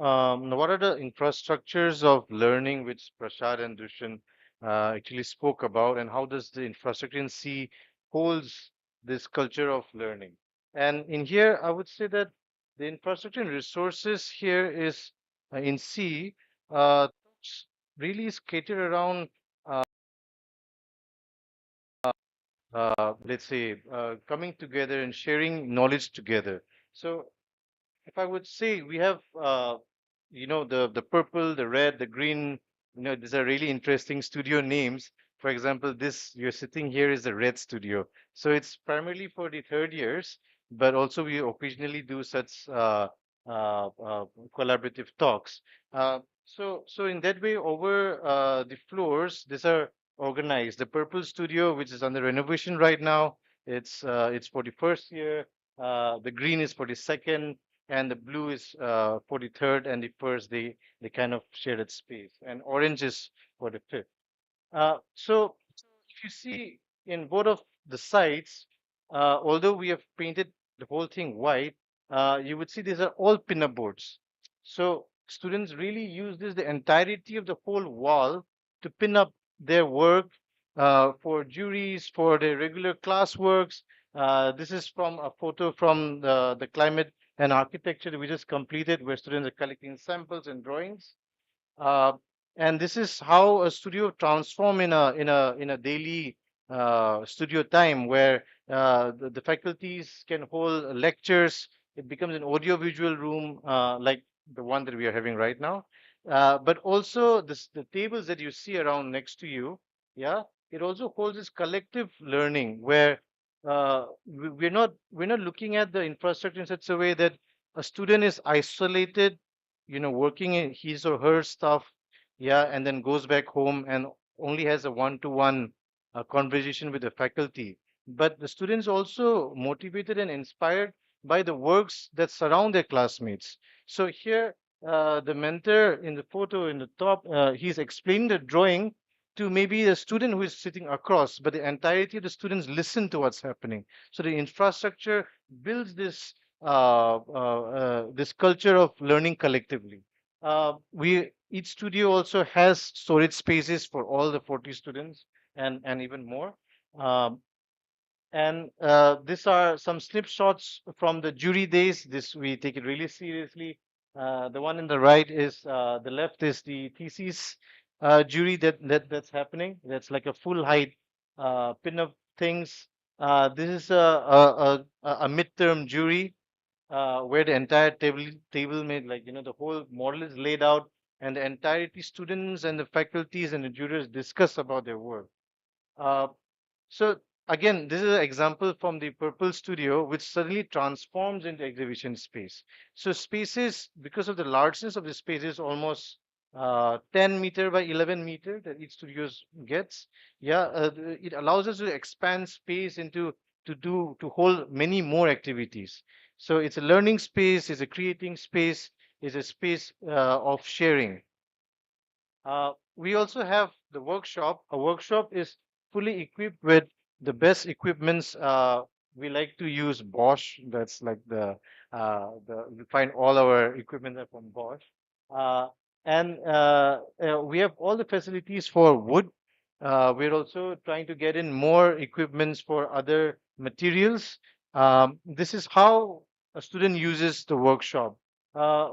What are the infrastructures of learning which Prashad and Dushan actually spoke about, and how does the infrastructure in C holds this culture of learning? And in here, I would say that the infrastructure and resources here is in C talks really is catered around, let's say, coming together and sharing knowledge together. So if I would say we have, the purple, the red, the green, these are really interesting studio names. For example, this you're sitting here is the red studio. So it's primarily for the third years, but also we occasionally do such collaborative talks. So in that way, over the floors, these are organized. The purple studio, which is under renovation right now, it's for the first year. The green is for the second, and the blue is for the third, and the first they kind of share that space, and orange is for the fifth. So if you see in both of the sides, although we have painted the whole thing white, you would see these are all pinup boards. So students really use this the entirety of the whole wall to pin up their work for juries, for their regular classworks. This is from a photo from the climate and architecture that we just completed, where students are collecting samples and drawings. Uh, and this is how a studio transform in a daily studio time, where the faculties can hold lectures. It becomes an audio-visual room, like the one that we are having right now. But also the tables that you see around next to you, yeah, it also holds this collective learning where we're not looking at the infrastructure in such a way that a student is isolated, working in his or her stuff, yeah, and then goes back home and only has a one-to-one conversation with the faculty. But the students also motivated and inspired by the works that surround their classmates. So here, the mentor in the photo in the top, he's explaining the drawing to maybe a student who is sitting across, but the entirety of the students listen to what's happening. So the infrastructure builds this culture of learning collectively. We each studio also has storage spaces for all the 40 students and even more. Um, and these are some snapshots from the jury days. This we take it really seriously. The one in the right is the left is the thesis jury that's happening. That's like a full height pin of things. This is a midterm jury where the entire table made, like, the whole model is laid out, and the entirety students and the faculties and the jurors discuss about their work. Uh, so again, this is an example from the Purple Studio, which suddenly transforms into exhibition space. So spaces, because of the largeness of the space, is almost 10 meter by 11 meter that each studio gets. Yeah, it allows us to expand space to hold many more activities. So it's a learning space, it's a creating space, it's a space of sharing. We also have the workshop. A workshop is fully equipped with the best equipments. We like to use Bosch. That's like the we find all our equipment are from Bosch. Uh, and we have all the facilities for wood. We're also trying to get in more equipments for other materials. This is how a student uses the workshop.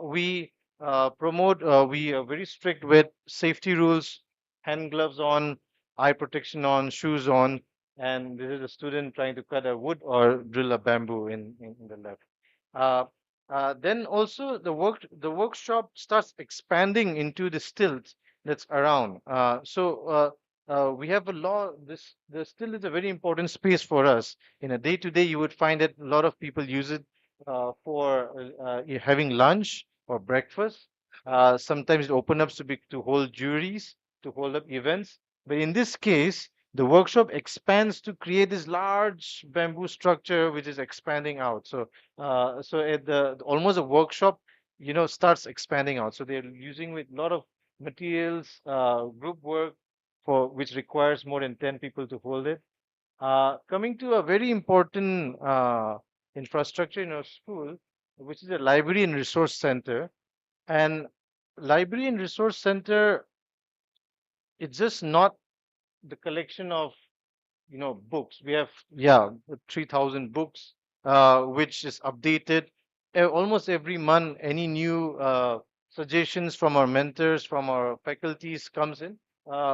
We are very strict with safety rules, hand gloves on, eye protection on, shoes on, and this is a student trying to cut a wood or drill a bamboo in the left. Uh, then also the workshop starts expanding into the stills that's around. We have a lot. The still is a very important space for us. In a day to day, you would find that a lot of people use it for having lunch or breakfast. Sometimes it opens up to hold juries, to hold up events. But in this case, the workshop expands to create this large bamboo structure which is expanding out. So at the almost a workshop, starts expanding out. So they're using with a lot of materials, group work for which requires more than 10 people to hold it. Coming to a very important infrastructure in our school, which is a library and resource center. And library and resource center, it's just not the collection of books. We have, yeah, 3,000 books, which is updated almost every month. Any new suggestions from our mentors, from our faculties comes in.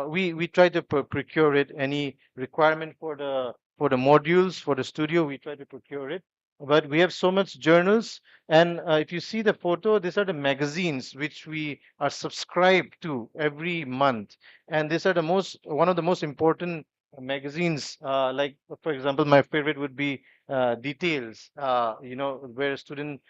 We try to procure it. Any requirement for the modules for the studio, we try to procure it. But we have so much journals, and if you see the photo, these are the magazines which we are subscribed to every month, and these are the most one of the most important magazines. Like for example, my favorite would be Details. Where a student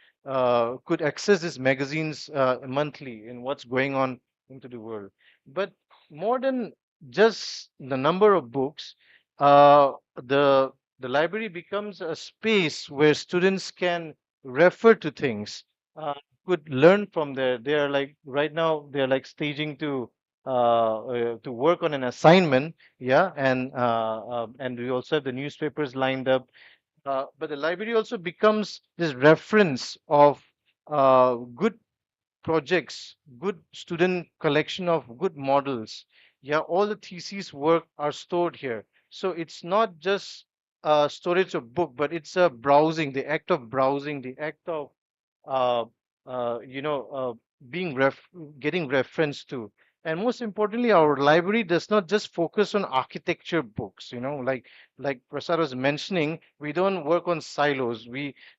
could access these magazines monthly in what's going on into the world. But more than just the number of books, uh, the the library becomes a space where students can refer to things, uh, could learn from there. They are like right now they are like staging to work on an assignment, yeah, and we also have the newspapers lined up. But the library also becomes this reference of good projects, good student collection of good models. Yeah, all the thesis work are stored here. So it's not just storage of book, but it's a browsing, the act of browsing, the act of uh, uh, you know, uh, getting reference to. And most importantly, our library does not just focus on architecture books. Like Prasad was mentioning, we don't work on silos.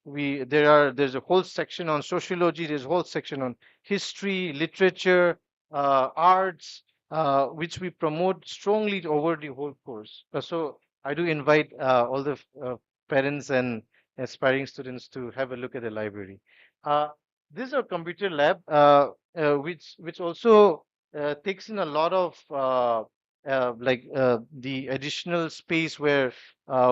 There's a whole section on sociology. There's a whole section on history, literature, arts, which we promote strongly over the whole course. So I do invite all the parents and aspiring students to have a look at the library. Uh, this is a computer lab, which also takes in a lot of the additional space where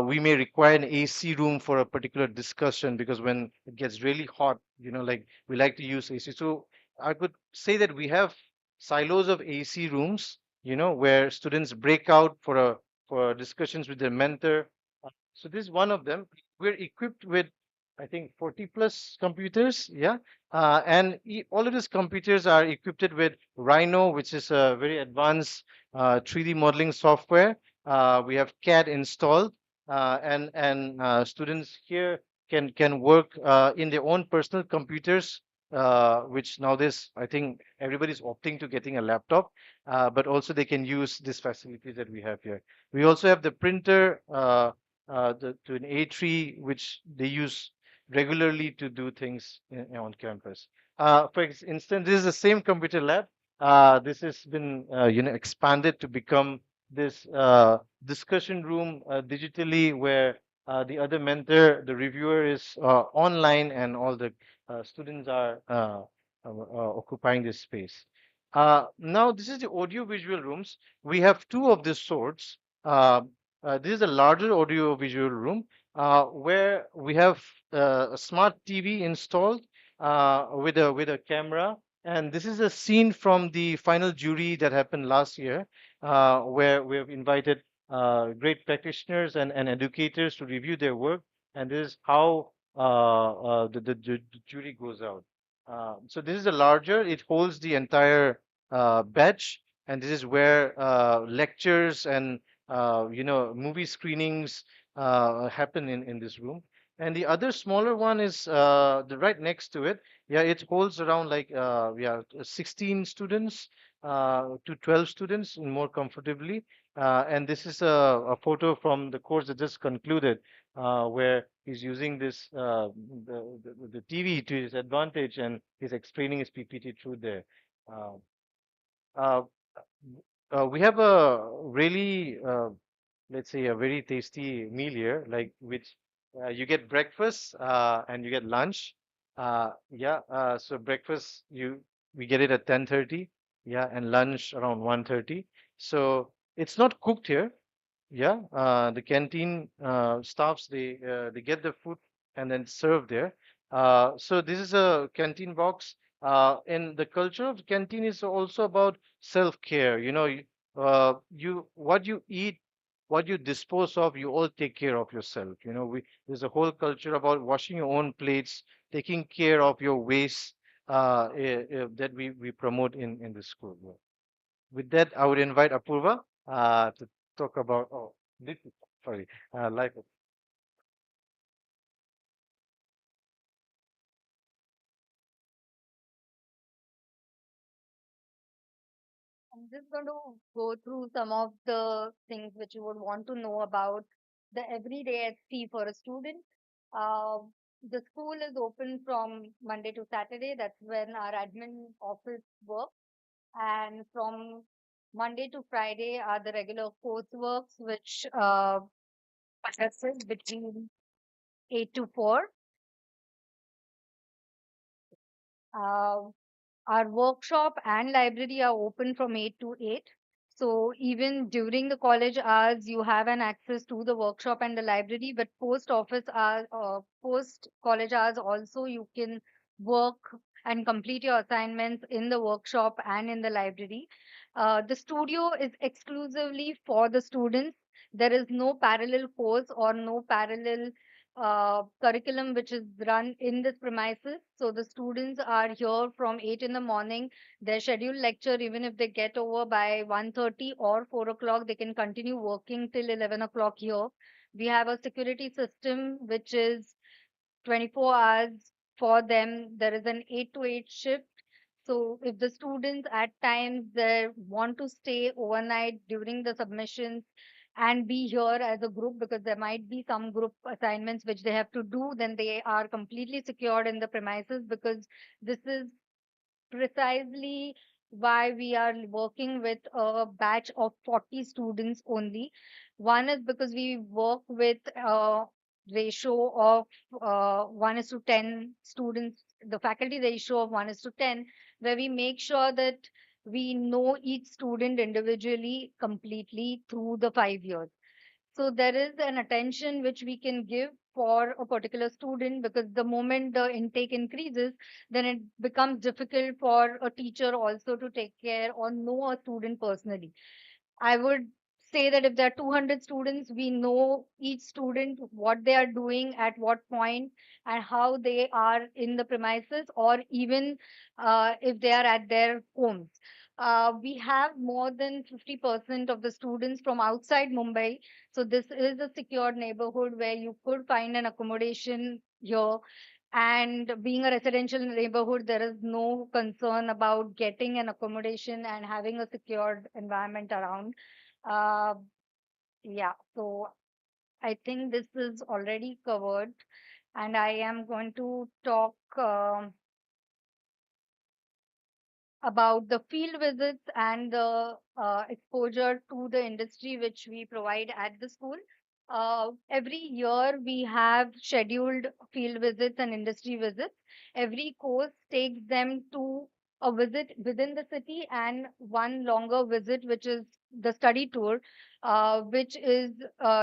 we may require an AC room for a particular discussion, because when it gets really hot, like we like to use AC. So I could say that we have silos of AC rooms, where students break out for discussions with their mentor. So this is one of them. We're equipped with, I think, 40 plus computers. Yeah. All of these computers are equipped with Rhino, which is a very advanced 3D modeling software. We have CAD installed, and students here can work in their own personal computers, which nowadays I think everybody's opting to getting a laptop, but also they can use these facilities that we have here. We also have the printer, to an A3, which they use regularly to do things on campus. Instance, this is the same computer lab. This has been expanded to become this discussion room digitally, where the other mentor, the reviewer, is online, and all the students are occupying this space. Now, this is the audio visual rooms. We have two of these sorts. This is a larger audio visual room where we have a smart TV installed with a camera. And this is a scene from the final jury that happened last year, where we have invited great practitioners and educators to review their work, and this is how the jury goes out. So this is a larger, it holds the entire batch, and this is where lectures and movie screenings happen in this room. And the other smaller one is the right next to it. Yeah, it holds around like 16 students to 12 students more comfortably. And this is a photo from the course that just concluded, where he's using this the TV to his advantage, and he's explaining his PPT through there. Uh, uh, we have a really, let's say, a very tasty meal here, like which you get breakfast and you get lunch. So breakfast we get it at 10:30, yeah, and lunch around 1:30. So it's not cooked here. Yeah, the canteen staffs they get the food and then serve there. So this is a canteen box. And the culture of canteen is also about self-care. You what you eat, what you dispose of, you all take care of yourself. There's a whole culture about washing your own plates, taking care of your waste that we promote in the school. Yeah. With that, I would invite Apurva to talk about, this, sorry, life. I'm just going to go through some of the things which you would want to know about the everyday at sea for a student. Uh, the school is open from Monday to Saturday. That's when our admin office works. And from Monday to Friday are the regular courseworks, which passes between 8 to 4. Uh, Our workshop and library are open from 8 to 8. So even during the college hours, you have an access to the workshop and the library, but post college hours also you can work and complete your assignments in the workshop and in the library. The studio is exclusively for the students. There is no parallel course or no parallel curriculum which is run in this premises. So the students are here from 8 in the morning. Their scheduled lecture, even if they get over by 1:30 or 4 o'clock, they can continue working till 11 o'clock here. We have a security system which is 24 hours for them. There is an 8 to 8 shift. So if the students at times they want to stay overnight during the submissions and be here as a group, because there might be some group assignments which they have to do, then they are completely secured in the premises, because this is precisely why we are working with a batch of 40 students only. One is because we work with a ratio of 1 is to 10 students, the faculty ratio of 1 is to 10, where we make sure that we know each student individually completely through the 5 years. So there is an attention which we can give for a particular student, because the moment the intake increases, then it becomes difficult for a teacher also to take care or know a student personally. I would say that if there are 200 students, we know each student, what they are doing at what point, and how they are in the premises, or even if they are at their homes. We have more than 50% of the students from outside Mumbai. So this is a secured neighborhood where you could find an accommodation here. And being a residential neighborhood, there is no concern about getting an accommodation and having a secured environment around. Uh, yeah, so I think this is already covered, and I am going to talk about the field visits and the exposure to the industry which we provide at the school. Every year we have scheduled field visits and industry visits. Every course takes them to a visit within the city and one longer visit, which is the study tour, which is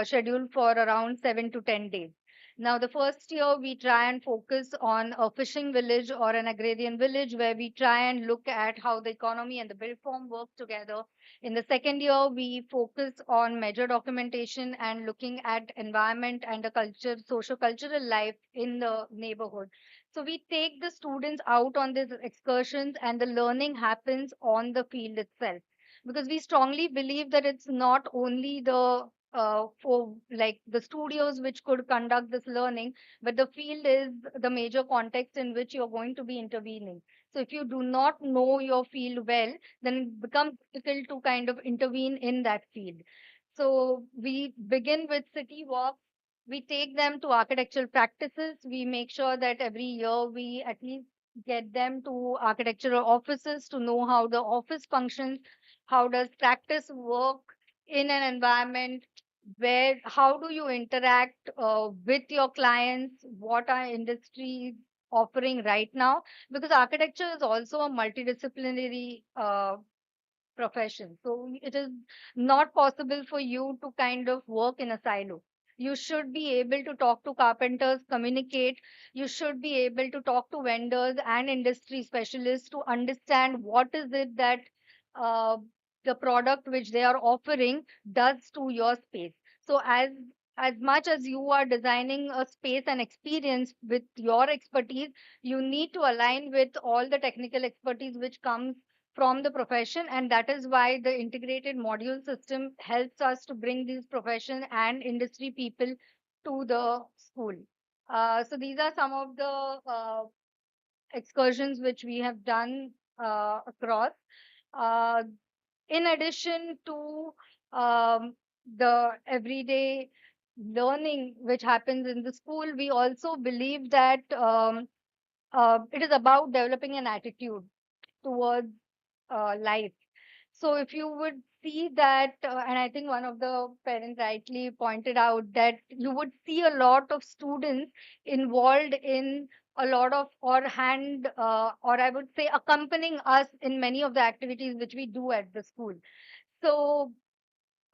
scheduled for around 7 to 10 days. Now, the first year we try and focus on a fishing village or an agrarian village where we try and look at how the economy and the build form work together. In the second year, we focus on major documentation and looking at environment and the culture, socio-cultural life in the neighborhood. So we take the students out on these excursions and the learning happens on the field itself. Because we strongly believe that it's not only the for like the studios which could conduct this learning, but the field is the major context in which you're going to be intervening. So if you do not know your field well, then it becomes difficult to kind of intervene in that field. So we begin with city walks. We take them to architectural practices. We make sure that every year we at least get them to architectural offices to know how the office functions, how does practice work in an environment where, how do you interact with your clients, what are industries offering right now, because architecture is also a multidisciplinary profession. So it is not possible for you to kind of work in a silo. You should be able to talk to carpenters, communicate. You should be able to talk to vendors and industry specialists to understand what is it that uh, the product which they are offering does to your space. So as much as you are designing a space and experience with your expertise, you need to align with all the technical expertise which comes from the profession, and that is why the integrated module system helps us to bring these profession and industry people to the school. So these are some of the excursions which we have done across. Uh, in addition to the everyday learning which happens in the school, we also believe that it is about developing an attitude towards life. So if you would see that, and I think one of the parents rightly pointed out that you would see a lot of students involved in a lot of or I would say accompanying us in many of the activities which we do at the school. So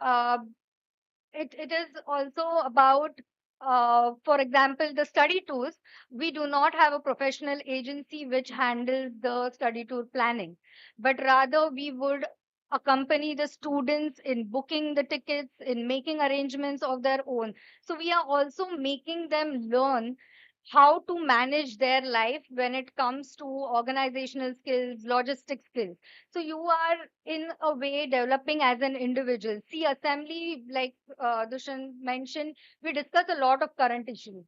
uh, it is also about, for example, the study tours. We do not have a professional agency which handles the study tour planning, but rather we would accompany the students in booking the tickets, in making arrangements of their own. So we are also making them learn how to manage their life when it comes to organizational skills, logistic skills. So you are in a way developing as an individual. See, assembly, like Dushan mentioned, we discuss a lot of current issues.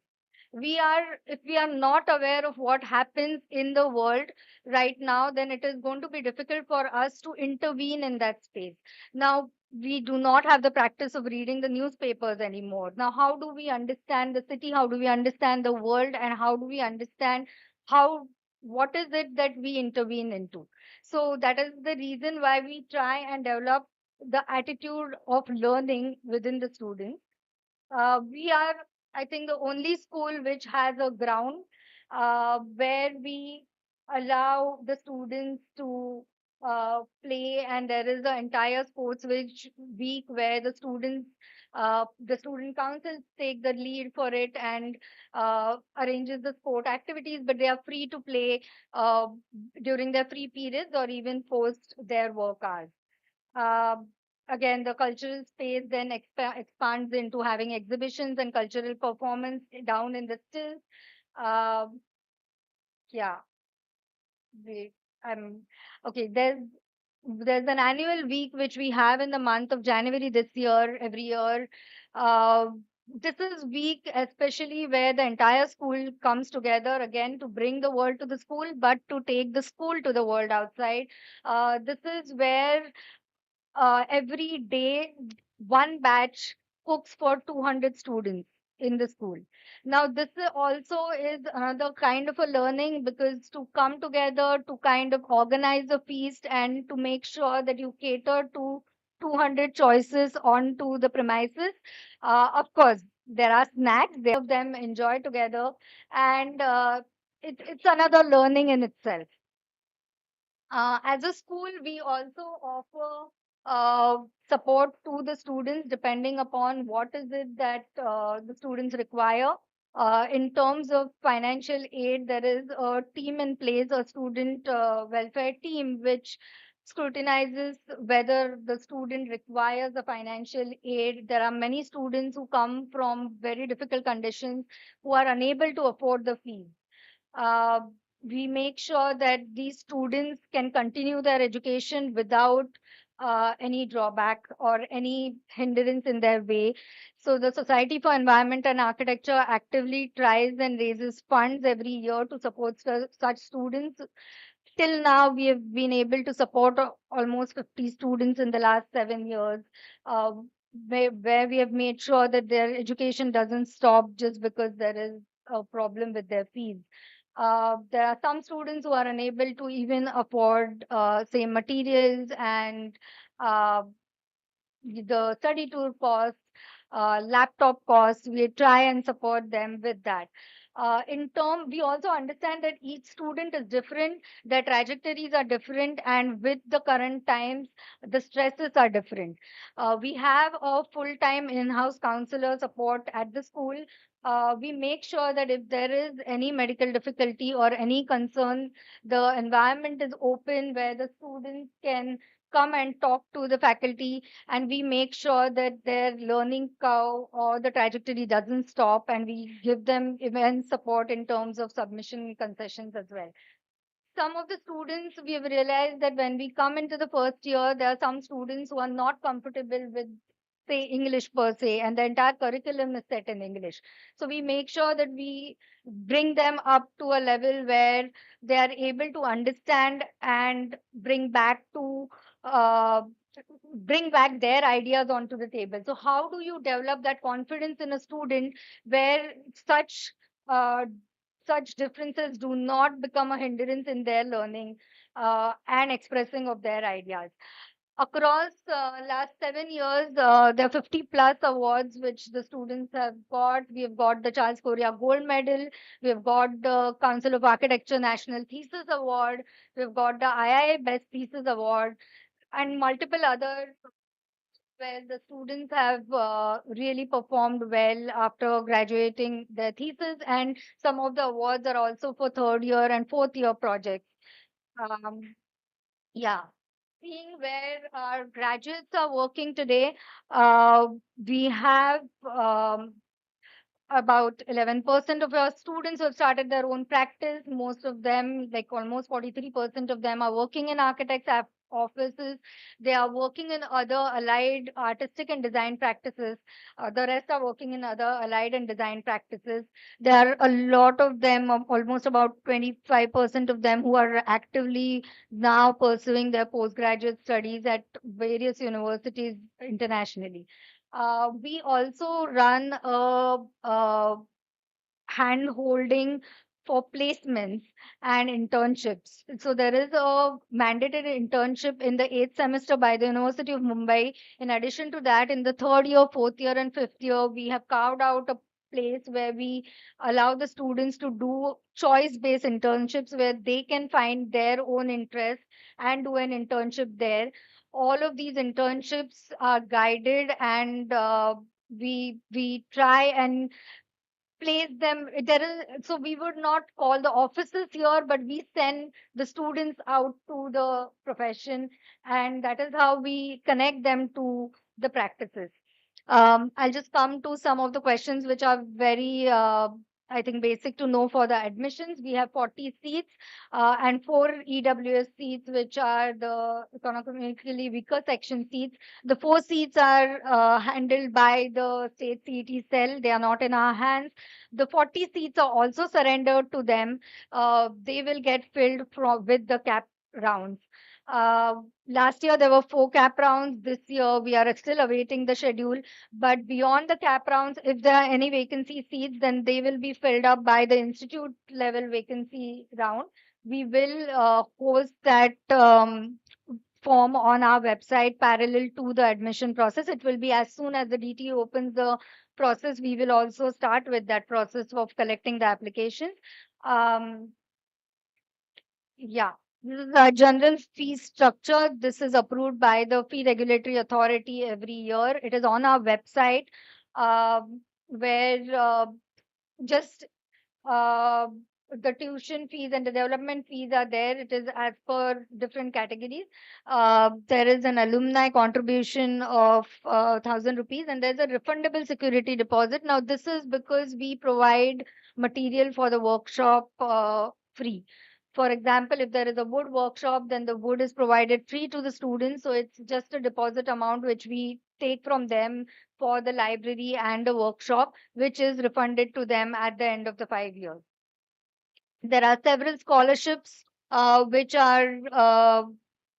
If we are not aware of what happens in the world right now, then it is going to be difficult for us to intervene in that space. Now, we do not have the practice of reading the newspapers anymore. Now, how do we understand the city? How do we understand the world? And how do we understand how, what is it that we intervene into? So that is the reason why we try and develop the attitude of learning within the students. We are, I think, the only school which has a ground where we allow the students to play, and there is an entire sports week where the student councils take the lead for it and arranges the sport activities, but they are free to play uh, during their free periods or even post their work hours. Um, Again, the cultural space then expands into having exhibitions and cultural performance down in the stills. Um, yeah, we, um, okay. There's an annual week which we have in the month of January this year, every year. Uh, this is week especially where the entire school comes together again to bring the world to the school, but to take the school to the world outside. This is where every day one batch cooks for 200 students in the school. Now this also is another kind of a learning, because to come together to kind of organize a feast and to make sure that you cater to 200 choices onto the premises. Of course there are snacks, they of them enjoy together, and it's another learning in itself. As a school, we also offer support to the students depending upon what is it that the students require. In terms of financial aid, there is a team in place, a student welfare team, which scrutinizes whether the student requires a financial aid. There are many students who come from very difficult conditions who are unable to afford the fees. Uh, we make sure that these students can continue their education without any drawback or any hindrance in their way. So the Society for Environment and Architecture actively tries and raises funds every year to support such students. Till now, we have been able to support almost 50 students in the last 7 years, uh, where we have made sure that their education doesn't stop just because there is a problem with their fees. There are some students who are unable to even afford, say, materials and uh, the study tour costs, laptop costs. We try and support them with that. We also understand that each student is different, their trajectories are different, and with the current times, the stresses are different. We have a full-time in-house counselor support at the school. We make sure that if there is any medical difficulty or any concern, the environment is open where the students can come and talk to the faculty, and we make sure that their learning curve or the trajectory doesn't stop, and we give them immense support in terms of submission concessions as well. Some of the students, we have realized that when we come into the first year, there are some students who are not comfortable with, say, English per se, and the entire curriculum is set in English. So we make sure that we bring them up to a level where they are able to understand and uh, bring back their ideas onto the table. So how do you develop that confidence in a student where uh, such differences do not become a hindrance in their learning and expressing of their ideas? Across last 7 years, there are 50 plus awards which the students have got. We have got the Charles Correa Gold Medal. We have got the Council of Architecture National Thesis Award. We have got the IIA Best Thesis Award, and multiple others where the students have really performed well after graduating their thesis. And some of the awards are also for third year and fourth year projects. Um, yeah. Seeing where our graduates are working today, uh, we have about 11% of our students who have started their own practice. Most of them, like almost 43% of them, are working in architects' offices. They are working in other allied artistic and design practices. The rest are working in other allied and design practices. There are a lot of them, almost about 25% of them, who are actively now pursuing their postgraduate studies at various universities internationally. We also run a hand holding for placements and internships. So there is a mandated internship in the eighth semester by the University of Mumbai. In addition to that, in the third year, fourth year, and fifth year, we have carved out a place where we allow the students to do choice-based internships where they can find their own interest and do an internship there. All of these internships are guided, and we try and place them there is, so we would not call the offices here, but we send the students out to the profession, and that is how we connect them to the practices. I'll just come to some of the questions which are very I think basic to know for the admissions. We have 40 seats and 4 EWS seats, which are the economically weaker section seats. The 4 seats are handled by the state CET cell. They are not in our hands. The 40 seats are also surrendered to them. They will get filled with the cap rounds. Last year there were 4 cap rounds. This year we are still awaiting the schedule. But beyond the cap rounds, if there are any vacancy seats, then they will be filled up by the institute level vacancy round. We will post that form on our website parallel to the admission process. It will be as soon as the DT opens the process, we will also start with that process of collecting the applications. Um, yeah. This is a general fee structure. This is approved by the Fee Regulatory Authority every year. It is on our website, where just uh, the tuition fees and the development fees are there. It is as per different categories. There is an alumni contribution of 1,000 rupees, and there's a refundable security deposit. Now, this is because we provide material for the workshop free. For example, if there is a wood workshop, then the wood is provided free to the students. So it's just a deposit amount which we take from them for the library and the workshop, which is refunded to them at the end of the 5 years. There are several scholarships which are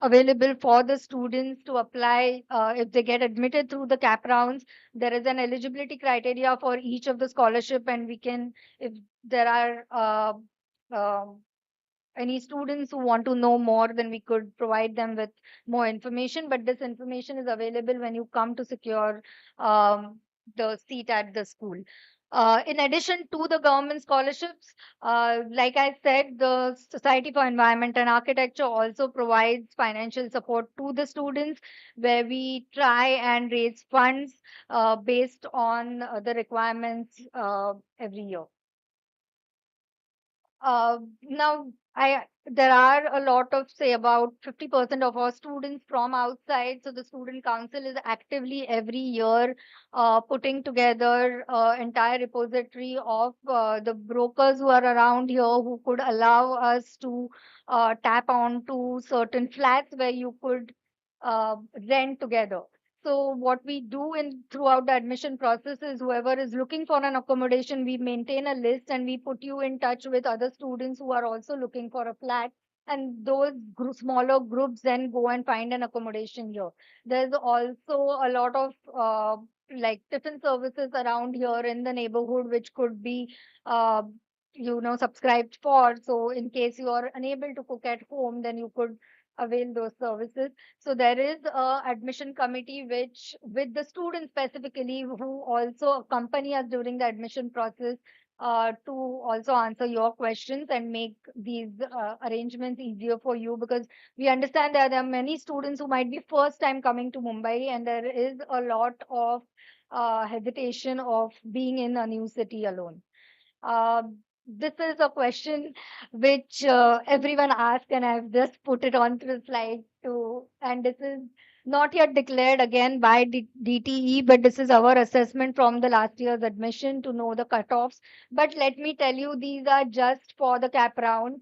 available for the students to apply if they get admitted through the cap rounds. There is an eligibility criteria for each of the scholarship, and we can, if there are any students who want to know more, then we could provide them with more information. But this information is available when you come to secure the seat at the school. In addition to the government scholarships, like I said, the Society for Environment and Architecture also provides financial support to the students, where we try and raise funds based on the requirements every year. Now, there are a lot of, say, about 50% of our students from outside. So the student council is actively every year putting together entire repository of the brokers who are around here, who could allow us to tap on to certain flats where you could rent together. So what we do in throughout the admission process is, whoever is looking for an accommodation, we maintain a list and we put you in touch with other students who are also looking for a flat. And those smaller groups then go and find an accommodation here. There's also a lot of like tiffin services around here in the neighborhood, which could be uh, subscribed for. So in case you are unable to cook at home, then you could avail those services. So there is a admission committee which, with the students specifically, who also accompany us during the admission process to also answer your questions and make these arrangements easier for you, because we understand that there are many students who might be first time coming to Mumbai, and there is a lot of hesitation of being in a new city alone. Uh, this is a question which everyone asks, and I've just put it onto the slide too. And this is not yet declared again by DTE, but this is our assessment from the last year's admission to know the cutoffs. But let me tell you, these are just for the cap round.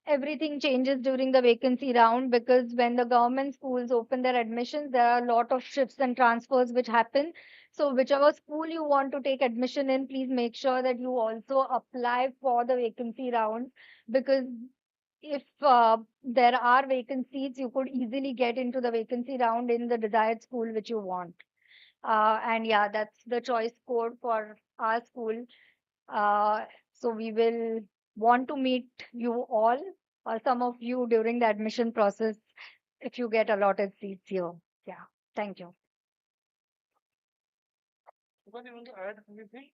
Everything changes during the vacancy round, because when the government schools open their admissions, there are a lot of shifts and transfers which happen. So whichever school you want to take admission in, please make sure that you also apply for the vacancy round, because if there are vacancies, you could easily get into the vacancy round in the desired school which you want. And yeah, that's the choice code for our school. So we will want to meet you all, or some of you, during the admission process if you get allotted seats here. Yeah, thank you. Subhash, you want to add anything?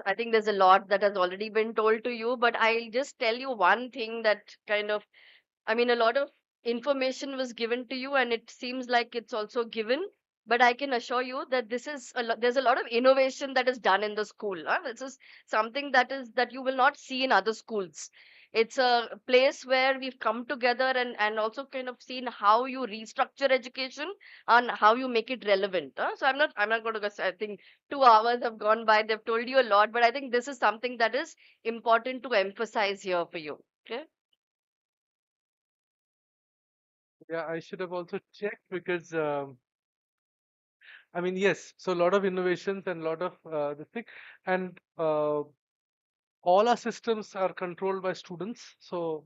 I think there's a lot that has already been told to you, but I'll just tell you one thing that kind of, I mean, a lot of information was given to you, and it seems like it's also given. But I can assure you that there's a lot of innovation that is done in the school. Huh? This is something that you will not see in other schools. It's a place where we've come together and also kind of seen how you restructure education and how you make it relevant. Huh? So I'm not going to go. I think 2 hours have gone by. They've told you a lot, but I think this is something that is important to emphasize here for you. Okay. Yeah, I should have also checked because I mean, yes, so a lot of innovations and a lot of this thing, and all our systems are controlled by students. So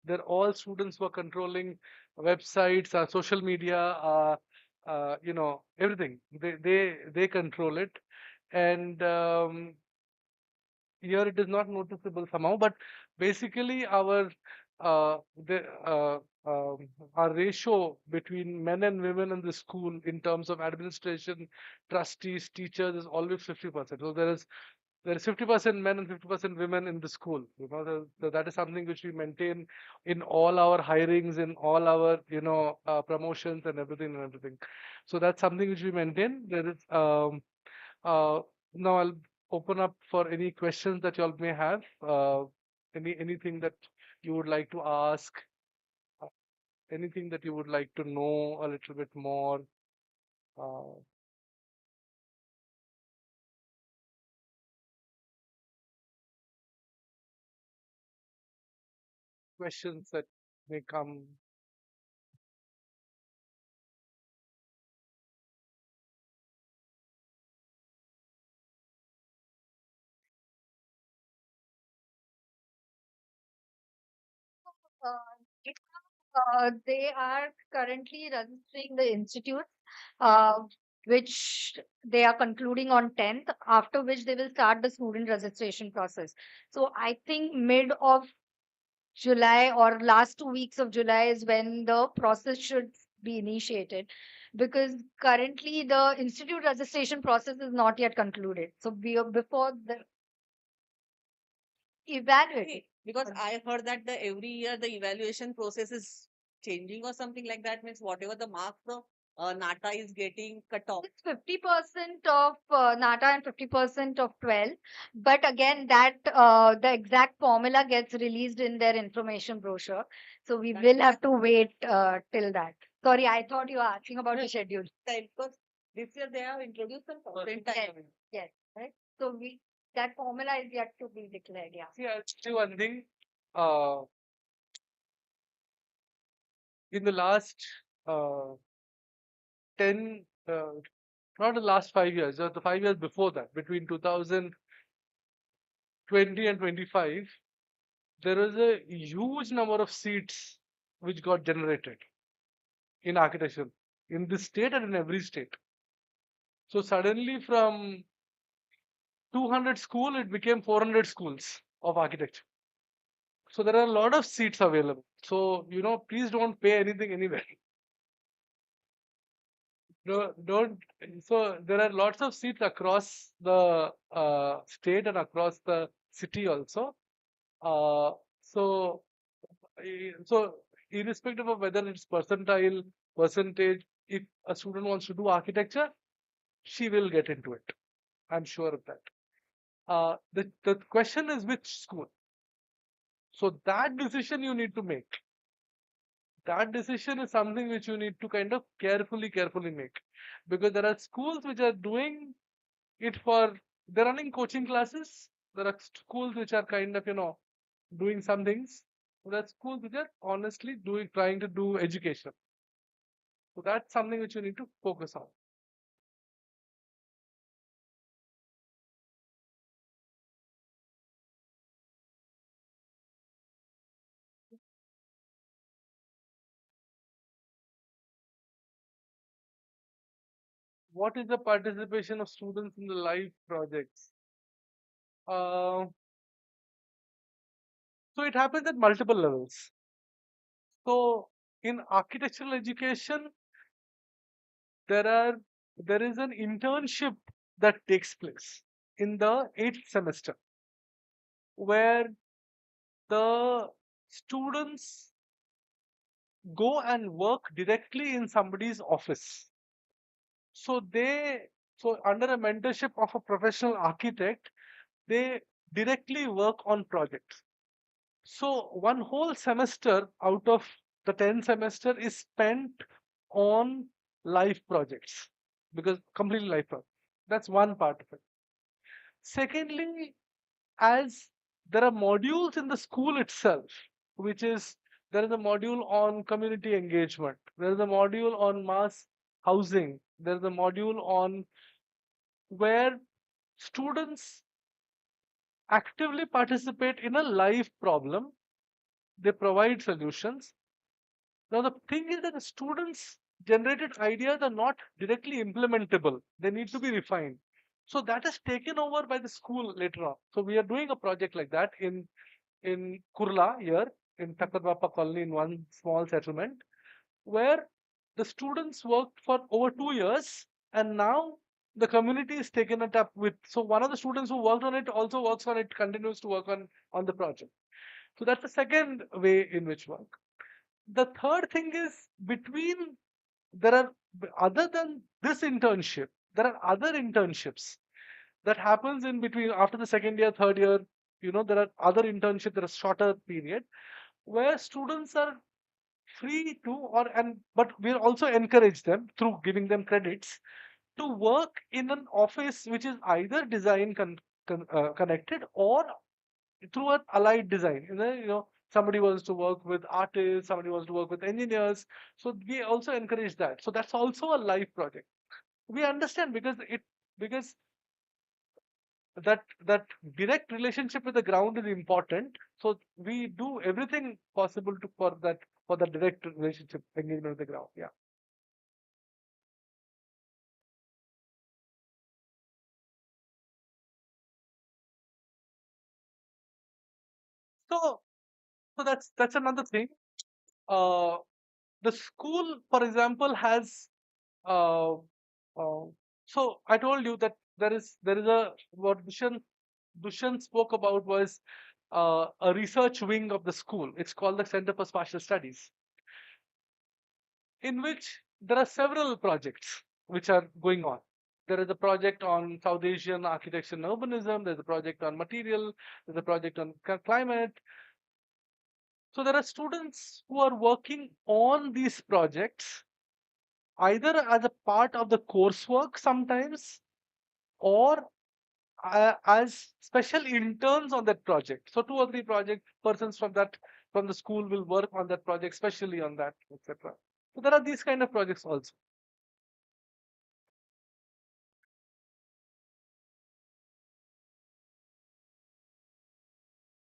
they're all students who are controlling websites, our social media, everything. They control it, and here it is not noticeable somehow, but basically uh, the, uh, our ratio between men and women in the school in terms of administration, trustees, teachers is always 50%. So there is there is 50% men and 50% women in the school. That is something which we maintain in all our hirings, in all our promotions and everything. So that's something which we maintain. There is now I'll open up for any questions that you all may have. Anything that you would like to ask, uh, anything that you would like to know a little bit more. Uh, Questions that may come. Uh, they are currently registering the institute, uh, which they are concluding on 10th, after which they will start the student registration process. So I think mid of July or last 2 weeks of July is when the process should be initiated, because currently the institute registration process is not yet concluded. So before the evaluate. Okay, because I heard that every year the evaluation process is changing or something like that. Means whatever the marks the NATA is getting cut off. It's 50% of NATA and 50% of 12. But again, that the exact formula gets released in their information brochure. So we That will is have to wait till that. Sorry, I thought you were asking about the schedule. time, because this year they have introduced some Yes, percentile. yes, right. So that formula is yet to be declared. Yeah. See, I'll tell you one thing. Uh, in the last uh, 10, not the last 5 years, the 5 years before that, between 2020 and 25, there was a huge number of seats which got generated in architecture in this state and in every state. So suddenly from 200 school, it became 400 schools of architecture. So there are a lot of seats available. So, please don't pay anything anywhere. Don't. So there are lots of seats across the state and across the city also. Uh, so, so irrespective of whether it's percentile, percentage, if a student wants to do architecture, she will get into it. I'm sure of that. The question is which school. So that decision you need to make. That decision is something which you need to kind of carefully make, because there are schools which are doing it for, they're running coaching classes. There are schools which are kind of doing some things. There are schools which are honestly trying to do education. So that's something which you need to focus on. What is the participation of students in the live projects? Uh, so it happens at multiple levels. So in architectural education, there is an internship that takes place in the 8th semester, where the students go and work directly in somebody's office. So under a mentorship of a professional architect, they directly work on projects. So one whole semester out of the 10 semester is spent on live projects, because completely live projects. That's one part of it. Secondly, as there are modules in the school itself, which is, there is a module on community engagement, there is a module on mass housing, there is a module on where students actively participate in a live problem. They provide solutions. Now the thing is that the students generated ideas are not directly implementable. They need to be refined. So that is taken over by the school later on. So we are doing a project like that in Kurla here in Takarwapa colony, in one small settlement, where the students worked for over 2 years, and now the community is taken it up with. So one of the students who worked on it also works on it, continues to work on the project. So that's the second way in which work. The third thing is, between there are other than this internship, there are other internships that happens in between after the second year, third year. There are other internships that are shorter period where students are free to, but we also encourage them through giving them credits to work in an office which is either design connected or through an allied design. Somebody wants to work with artists, somebody wants to work with engineers. So we also encourage that. So that's also a live project. We understand because that direct relationship with the ground is important. So we do everything possible for the direct relationship engagement with the ground. Yeah. So that's another thing. Uh, the school, for example, has uh, uh, so I told you that there is a what Dushan spoke about was a research wing of the school. It's called the Center for Spatial Studies, in which there are several projects which are going on. There is a project on South Asian architecture and urbanism. There's a project on material. There's a project on climate. So there are students who are working on these projects either as a part of the coursework sometimes, or as special interns on that project. So 2 or 3 project persons from the school will work on that project, especially on that, etc. So there are these kind of projects also.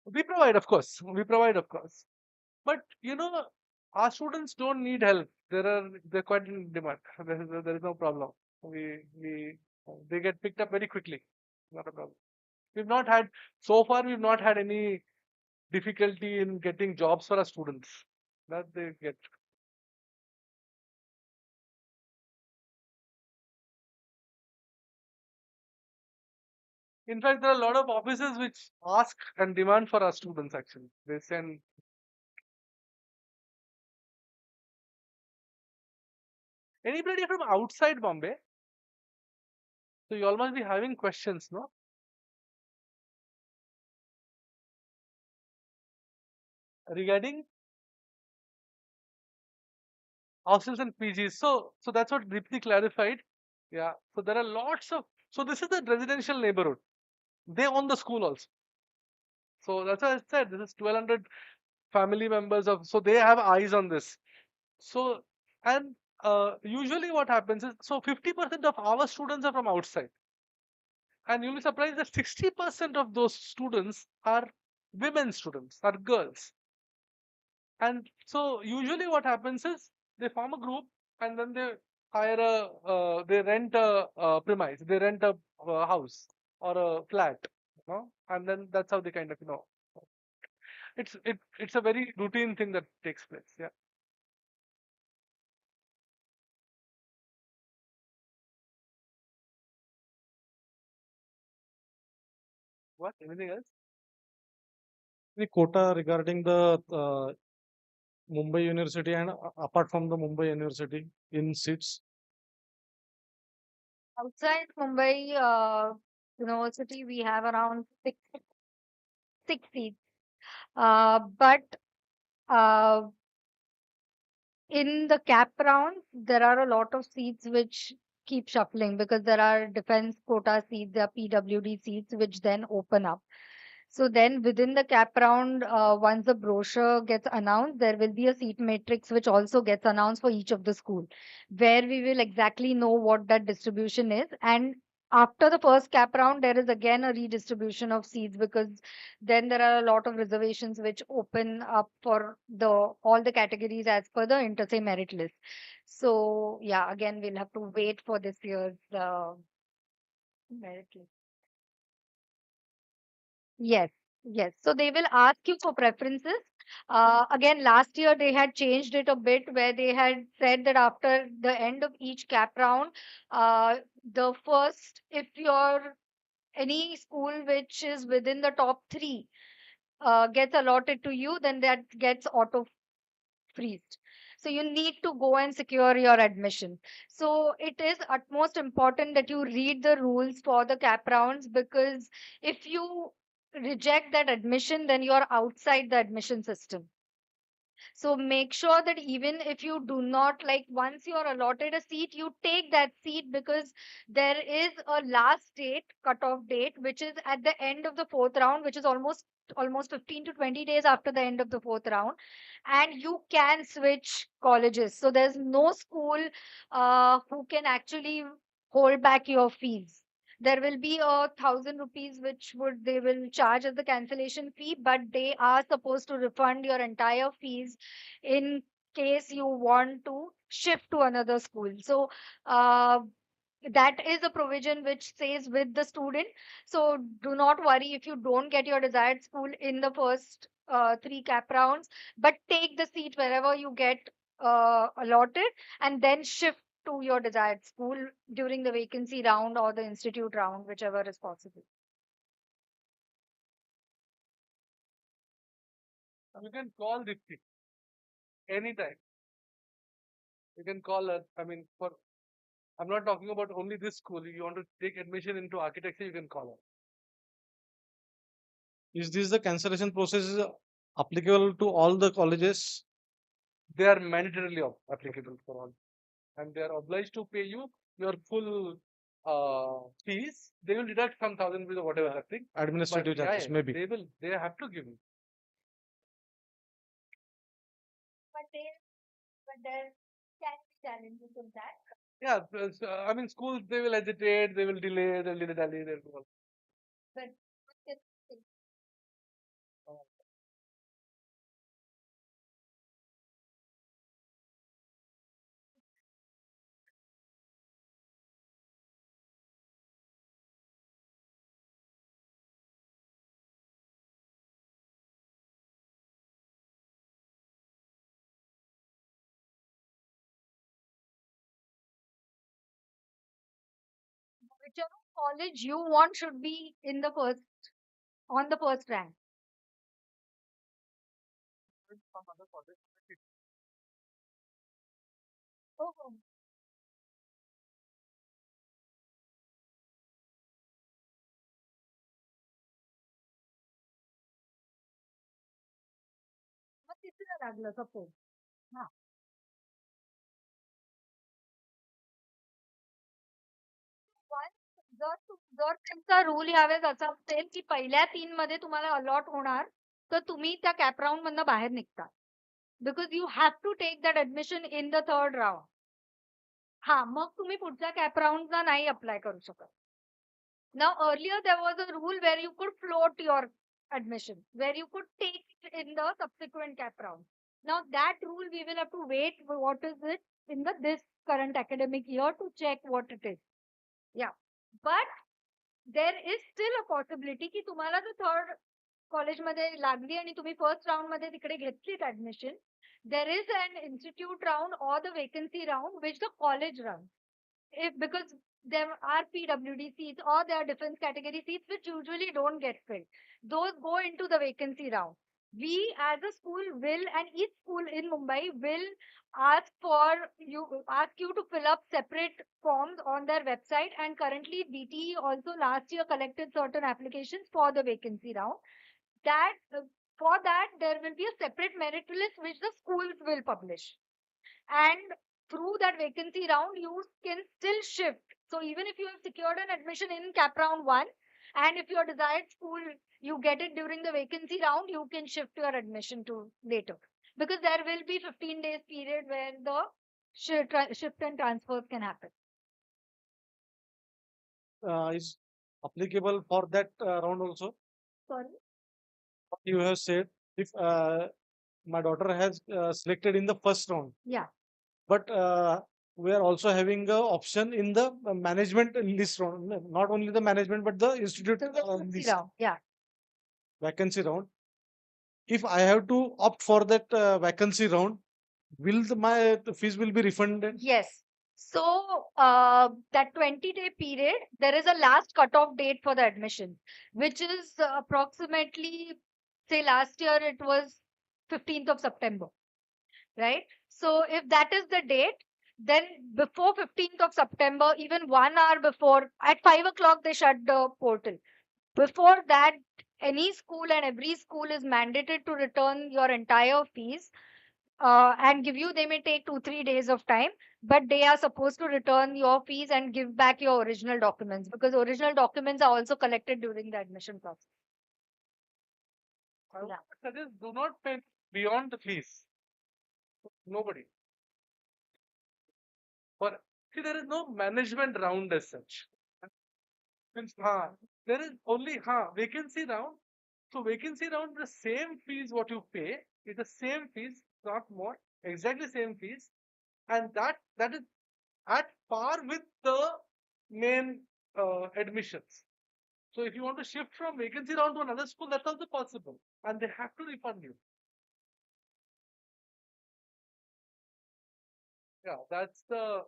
We provide, of course. We provide, of course. But our students don't need help. They're quite in demand. There is no problem. We They get picked up very quickly. Not a problem. So far we've not had any difficulty in getting jobs for our students. That they get. In fact, there are a lot of offices which ask and demand for our students. Actually, they send anybody from outside Bombay. So you all must be having questions, no? Regarding hostels and PGs. So that's what Deepthi clarified. Yeah. So there are lots of. So this is a residential neighborhood. They own the school also. So that's why I said this is 1,200 family members of. So they have eyes on this. So and usually what happens is, so 50% of our students are from outside, and you'll be surprised that 60% of those students are women students, are girls. And so usually what happens is they form a group, and then they rent a premise, they rent a house or a flat, and then that's how they kind of, it's a very routine thing that takes place. Yeah. What? Anything else? The quota regarding the Mumbai University and apart from the Mumbai University in seats. Outside Mumbai University, we have around six seats. But uh, in the cap round, there are a lot of seats which keep shuffling because there are defense quota seats, there are PWD seats which then open up. So then within the cap round, once the brochure gets announced, there will be a seat matrix which also gets announced for each of the school, where we will exactly know what that distribution is. And after the first cap round, there is again a redistribution of seats because then there are a lot of reservations which open up for all the categories as per the inter-se merit list. So yeah, again we'll have to wait for this year's merit list. Yes. Yes, so they will ask you for preferences. Again, last year they had changed it a bit where they had said that after the end of each cap round, the first, if you're any school which is within the top three gets allotted to you, then that gets auto freezed. So you need to go and secure your admission. So it is utmost important that you read the rules for the cap rounds, because if you reject that admission, then you are outside the admission system. So make sure that even if you do not, like, once you are allotted a seat, you take that seat, because there is a last date, cutoff date, which is at the end of the fourth round, which is almost 15 to 20 days after the end of the fourth round, and you can switch colleges. So there's no school who can actually hold back your fees. There will be 1,000 rupees which would they will charge as the cancellation fee, but they are supposed to refund your entire fees in case you want to shift to another school. So that is a provision which says with the student. So do not worry if you don't get your desired school in the first three cap rounds, but take the seat wherever you get allotted, and then shift to your desired school during the vacancy round or the institute round, whichever is possible. You can call Dipti anytime. You can call her. I mean, I'm not talking about only this school. You want to take admission into architecture, you can call her. Is this the cancellation process is applicable to all the colleges? They are mandatorily applicable for all, and they are obliged to pay you your full fees. They will deduct some thousand rupees or whatever that thing. But Administrative yeah, charges, maybe. they have to give you. But there can be challenges in that. Yeah, I mean, schools, they will hesitate, they will delay, they'll delay, they'll do all. But whichever college you want should be in the first, on the first rank. Some other college. Oh, मग तिसरं लागलं suppose. हा. जर त्यांचा rule यावेळेस असा असेल की पहिल्या 3 मध्ये तुम्हाला अलॉट होणार, तर तुम्ही त्या कॅप राउंड मधनं बाहेर निघता. Because you have to take that admission in the third round. हा, मग तुम्ही पुढच्या कॅप राउंडला नाही अप्लाय करू शकत. Now earlier there was a rule where you could float your admission, where you could take it in the subsequent cap round. Now that rule we will have to wait for what is it in the this current academic year to check what it is. Yeah. But there is still a possibility की तुम्हाला जर third कॉलेजमध्ये लागली आणि तुम्ही first round मध्ये तिकडे घेतलीत admission, there is an institute round or the vacancy round which the college runs. If because there are PWD seats or there are defense category seats which usually don't get filled, those go into the vacancy round. We as a school will, and each school in Mumbai will ask you to fill up separate forms on their website, and currently DTE also last year collected certain applications for the vacancy round. That for that there will be a separate merit list which the schools will publish, and through that vacancy round you can still shift. So even if you have secured an admission in cap round 1, and if your desired school you get it during the vacancy round, you can shift your admission to later, because there will be 15 days period where the shift and transfers can happen. Is applicable for that round also? Sorry. What you have said, if my daughter has selected in the first round, Yeah. but we are also having a option in the management list round, not only the management but the institute So vacancy list. round. Yeah. vacancy round. If I have to opt for that vacancy round, will the fees will be refunded? Yes. So that 20-day period, there is a last cutoff date for the admission, which is approximately, say last year it was 15th of September, right? So if that is the date, then before 15th of September, even 1 hour before, at 5 o'clock, they shut the portal. Before that, any school and every school is mandated to return your entire fees and give you, they may take 2 3 days of time, but they are supposed to return your fees and give back your original documents, because original documents are also collected during the admission process. I would Yeah. suggest do not pay beyond the fees. Nobody. For see, there is no management round as such. Means, there is only vacancy round. So vacancy round, the same fees what you pay is the same fees, not more, exactly same fees, and that is at par with the main admissions. So if you want to shift from vacancy round to another school, that's also possible, and they have to refund you. Yeah, that's the.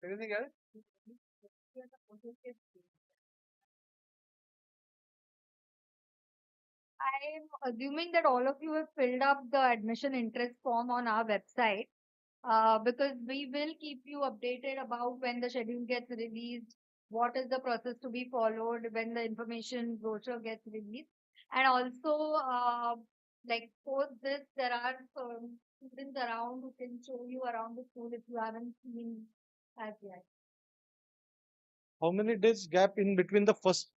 Anything else? I'm assuming that all of you have filled up the admission interest form on our website, because we will keep you updated about when the schedule gets released, what is the process to be followed when the information brochure gets released. And also, like post this, there are students around who can show you around the school if you haven't seen as yet. How many days gap in between the first?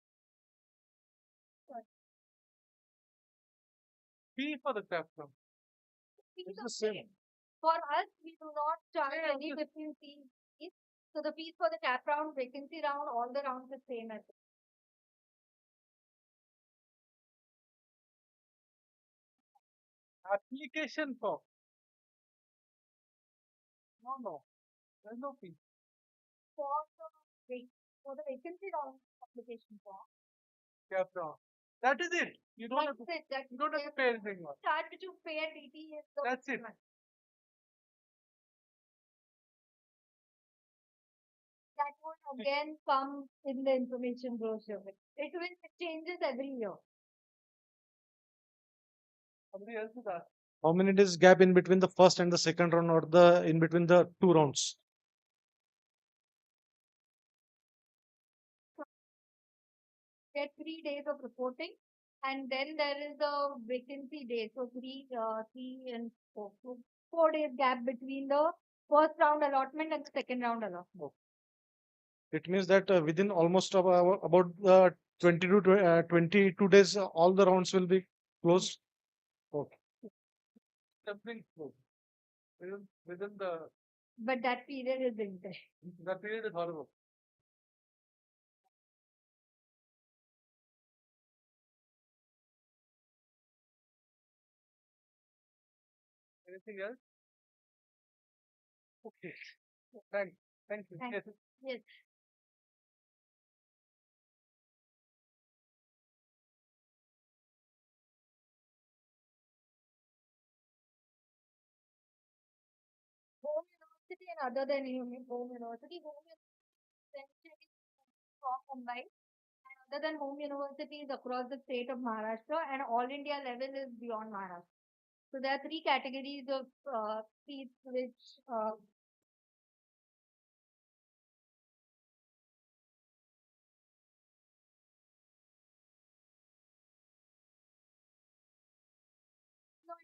Fee for the platform. Fees It's are the same. same. For us, we do not charge Yeah, any just- different fees. So the fees for the cap round, vacancy round, all the rounds are same as Application form. No, there's no fee. for for the vacancy round application form. Platform. That is it. You don't have to. That's it. That You don't have to pay anything more. charge which you pay at DT is the That's it. one. That would again come in the information brochure. It changes every year. Somebody else is asking. How many days gap in between the first and the second round, or the in between the two rounds? Get 3 days of reporting, and then there is a vacancy day. So 4 days gap between the first round allotment and the second round allotment. It means that within almost about 22 days, all the rounds will be closed. Okay. Something close. Within the But that period is intense. that period is horrible. Anything else? Okay. Thank you. Thank Yes. Yes. Home university and other than home university, essentially from Mumbai, and other than home universities across the state of Maharashtra, and all India level is beyond Maharashtra. So there are three categories of fees which no,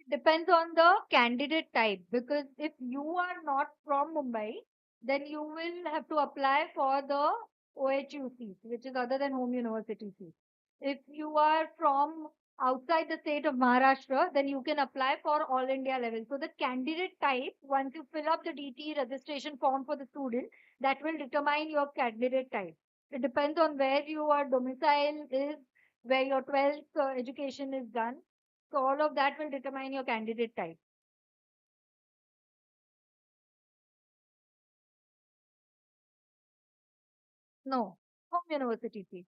it depends on the candidate type, because if you are not from Mumbai, then you will have to apply for the OHU seat, which is other than home university seat. If you are from outside the state of Maharashtra, then you can apply for all India level. So the candidate type, once you fill up the DT registration form for the student, that will determine your candidate type. It depends on where your domicile is, where your 12th education is done. So all of that will determine your candidate type. No. Home university fee.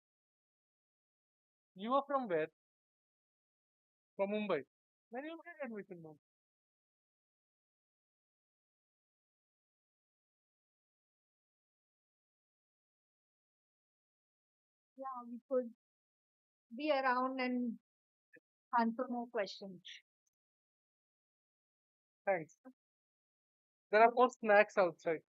You are from where? From Mumbai. Then you'll get admission now. Yeah, we could be around and answer more questions. Thanks. There are more snacks outside.